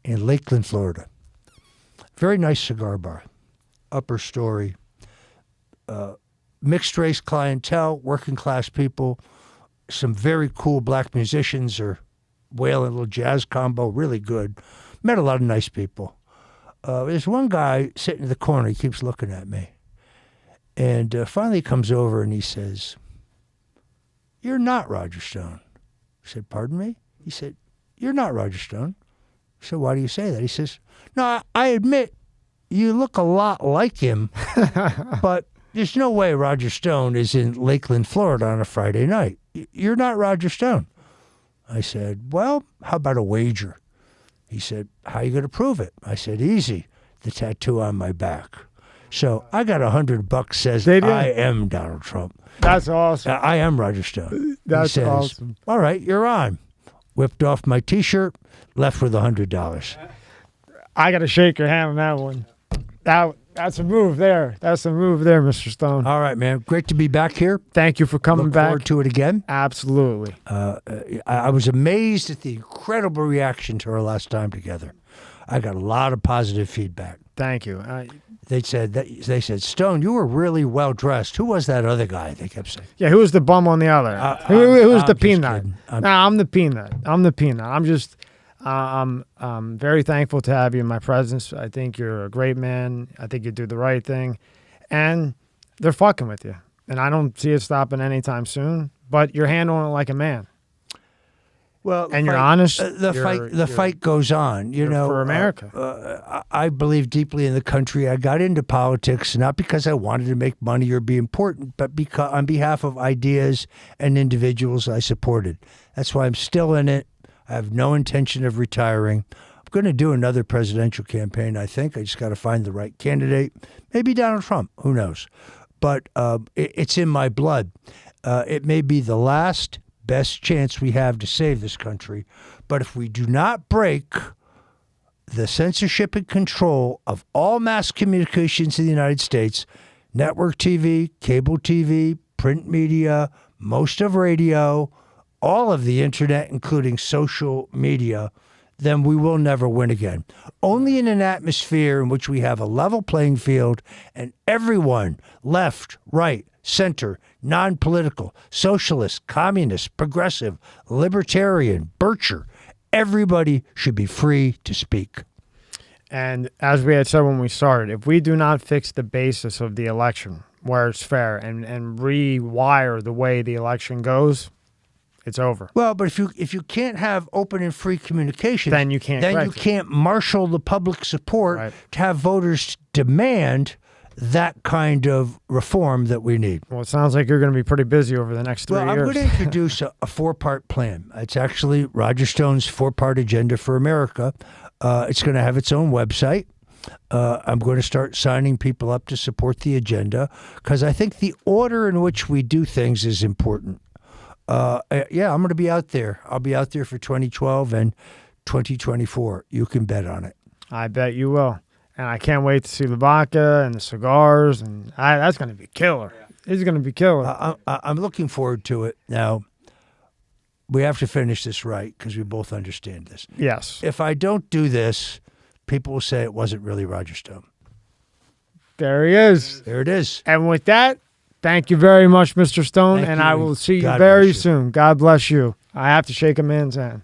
in Lakeland, Florida. Very nice cigar bar. Upper story. Mixed race clientele, working class people. Some very cool black musicians are wailing a little jazz combo. Really good. Met a lot of nice people. There's one guy sitting in the corner. He keeps looking at me. And finally he comes over and he says, "You're not Roger Stone." I said, "Pardon me?" He said, "You're not Roger Stone." I said, "Why do you say that?" He says, "No, I admit you look a lot like him, but there's no way Roger Stone is in Lakeland, Florida on a Friday night. You're not Roger Stone." I said, "Well, how about a wager?" He said, "How are you going to prove it?" I said, "Easy, the tattoo on my back." So I got $100 says I am Donald Trump. That's awesome. I am Roger Stone. That's he says, awesome. "All right, you're on." Whipped off my T-shirt, left with $100. I got to shake your hand on that one. That's a move there. That's a move there, Mr. Stone. All right, man. Great to be back here. Thank you for coming Look back. forward to it again. Absolutely. I was amazed at the incredible reaction to our last time together. I got a lot of positive feedback. Thank you. They said, "Stone, you were really well dressed. Who was that other guy?" They kept saying. Yeah, who was the bum on the other? Who was the peanut? I'm the peanut. I'm the peanut. I'm just, I'm very thankful to have you in my presence. I think you're a great man. I think you do the right thing. And they're fucking with you. And I don't see it stopping anytime soon. But you're handling it like a man. Well, and you're honest. The fight goes on. You know, for America. I believe deeply in the country. I got into politics not because I wanted to make money or be important, but because on behalf of ideas and individuals I supported. That's why I'm still in it. I have no intention of retiring. I'm going to do another presidential campaign, I think. I just got to find the right candidate. Maybe Donald Trump. Who knows? But it's in my blood. It may be the last best chance we have to save this country. But if we do not break the censorship and control of all mass communications in the United States, network TV, cable TV, print media, most of radio, all of the internet, including social media, then we will never win again. Only in an atmosphere in which we have a level playing field and everyone, left, right, center, non-political, socialist, communist, progressive, libertarian, Bircher, everybody should be free to speak. And as we had said when we started, if we do not fix the basis of the election where it's fair and rewire the way the election goes, it's over. Well, but if you can't have open and free communication, Then you can't correct it. can't marshal the public support Right. to have voters demand that kind of reform that we need. Well, it sounds like you're going to be pretty busy over the next 3 Well, I'm years. going to introduce a four-part plan. It's actually Roger Stone's four-part agenda for America. It's going to have its own website. I'm going to start signing people up to support the agenda because I think the order in which we do things is important. Yeah, I'm going to be out there. I'll be out there for 2012 and 2024. You can bet on it. I bet you will. And I can't wait to see the vodka and the cigars. And that's going to be killer. It's going to be killer. I'm looking forward to it. Now, we have to finish this right because we both understand this. Yes. If I don't do this, people will say it wasn't really Roger Stone. There he is. There it is. And with that, thank you very much, Mr. Stone. Thank and you. I will see you God very bless you. soon. God bless you. I have to shake a man's hand.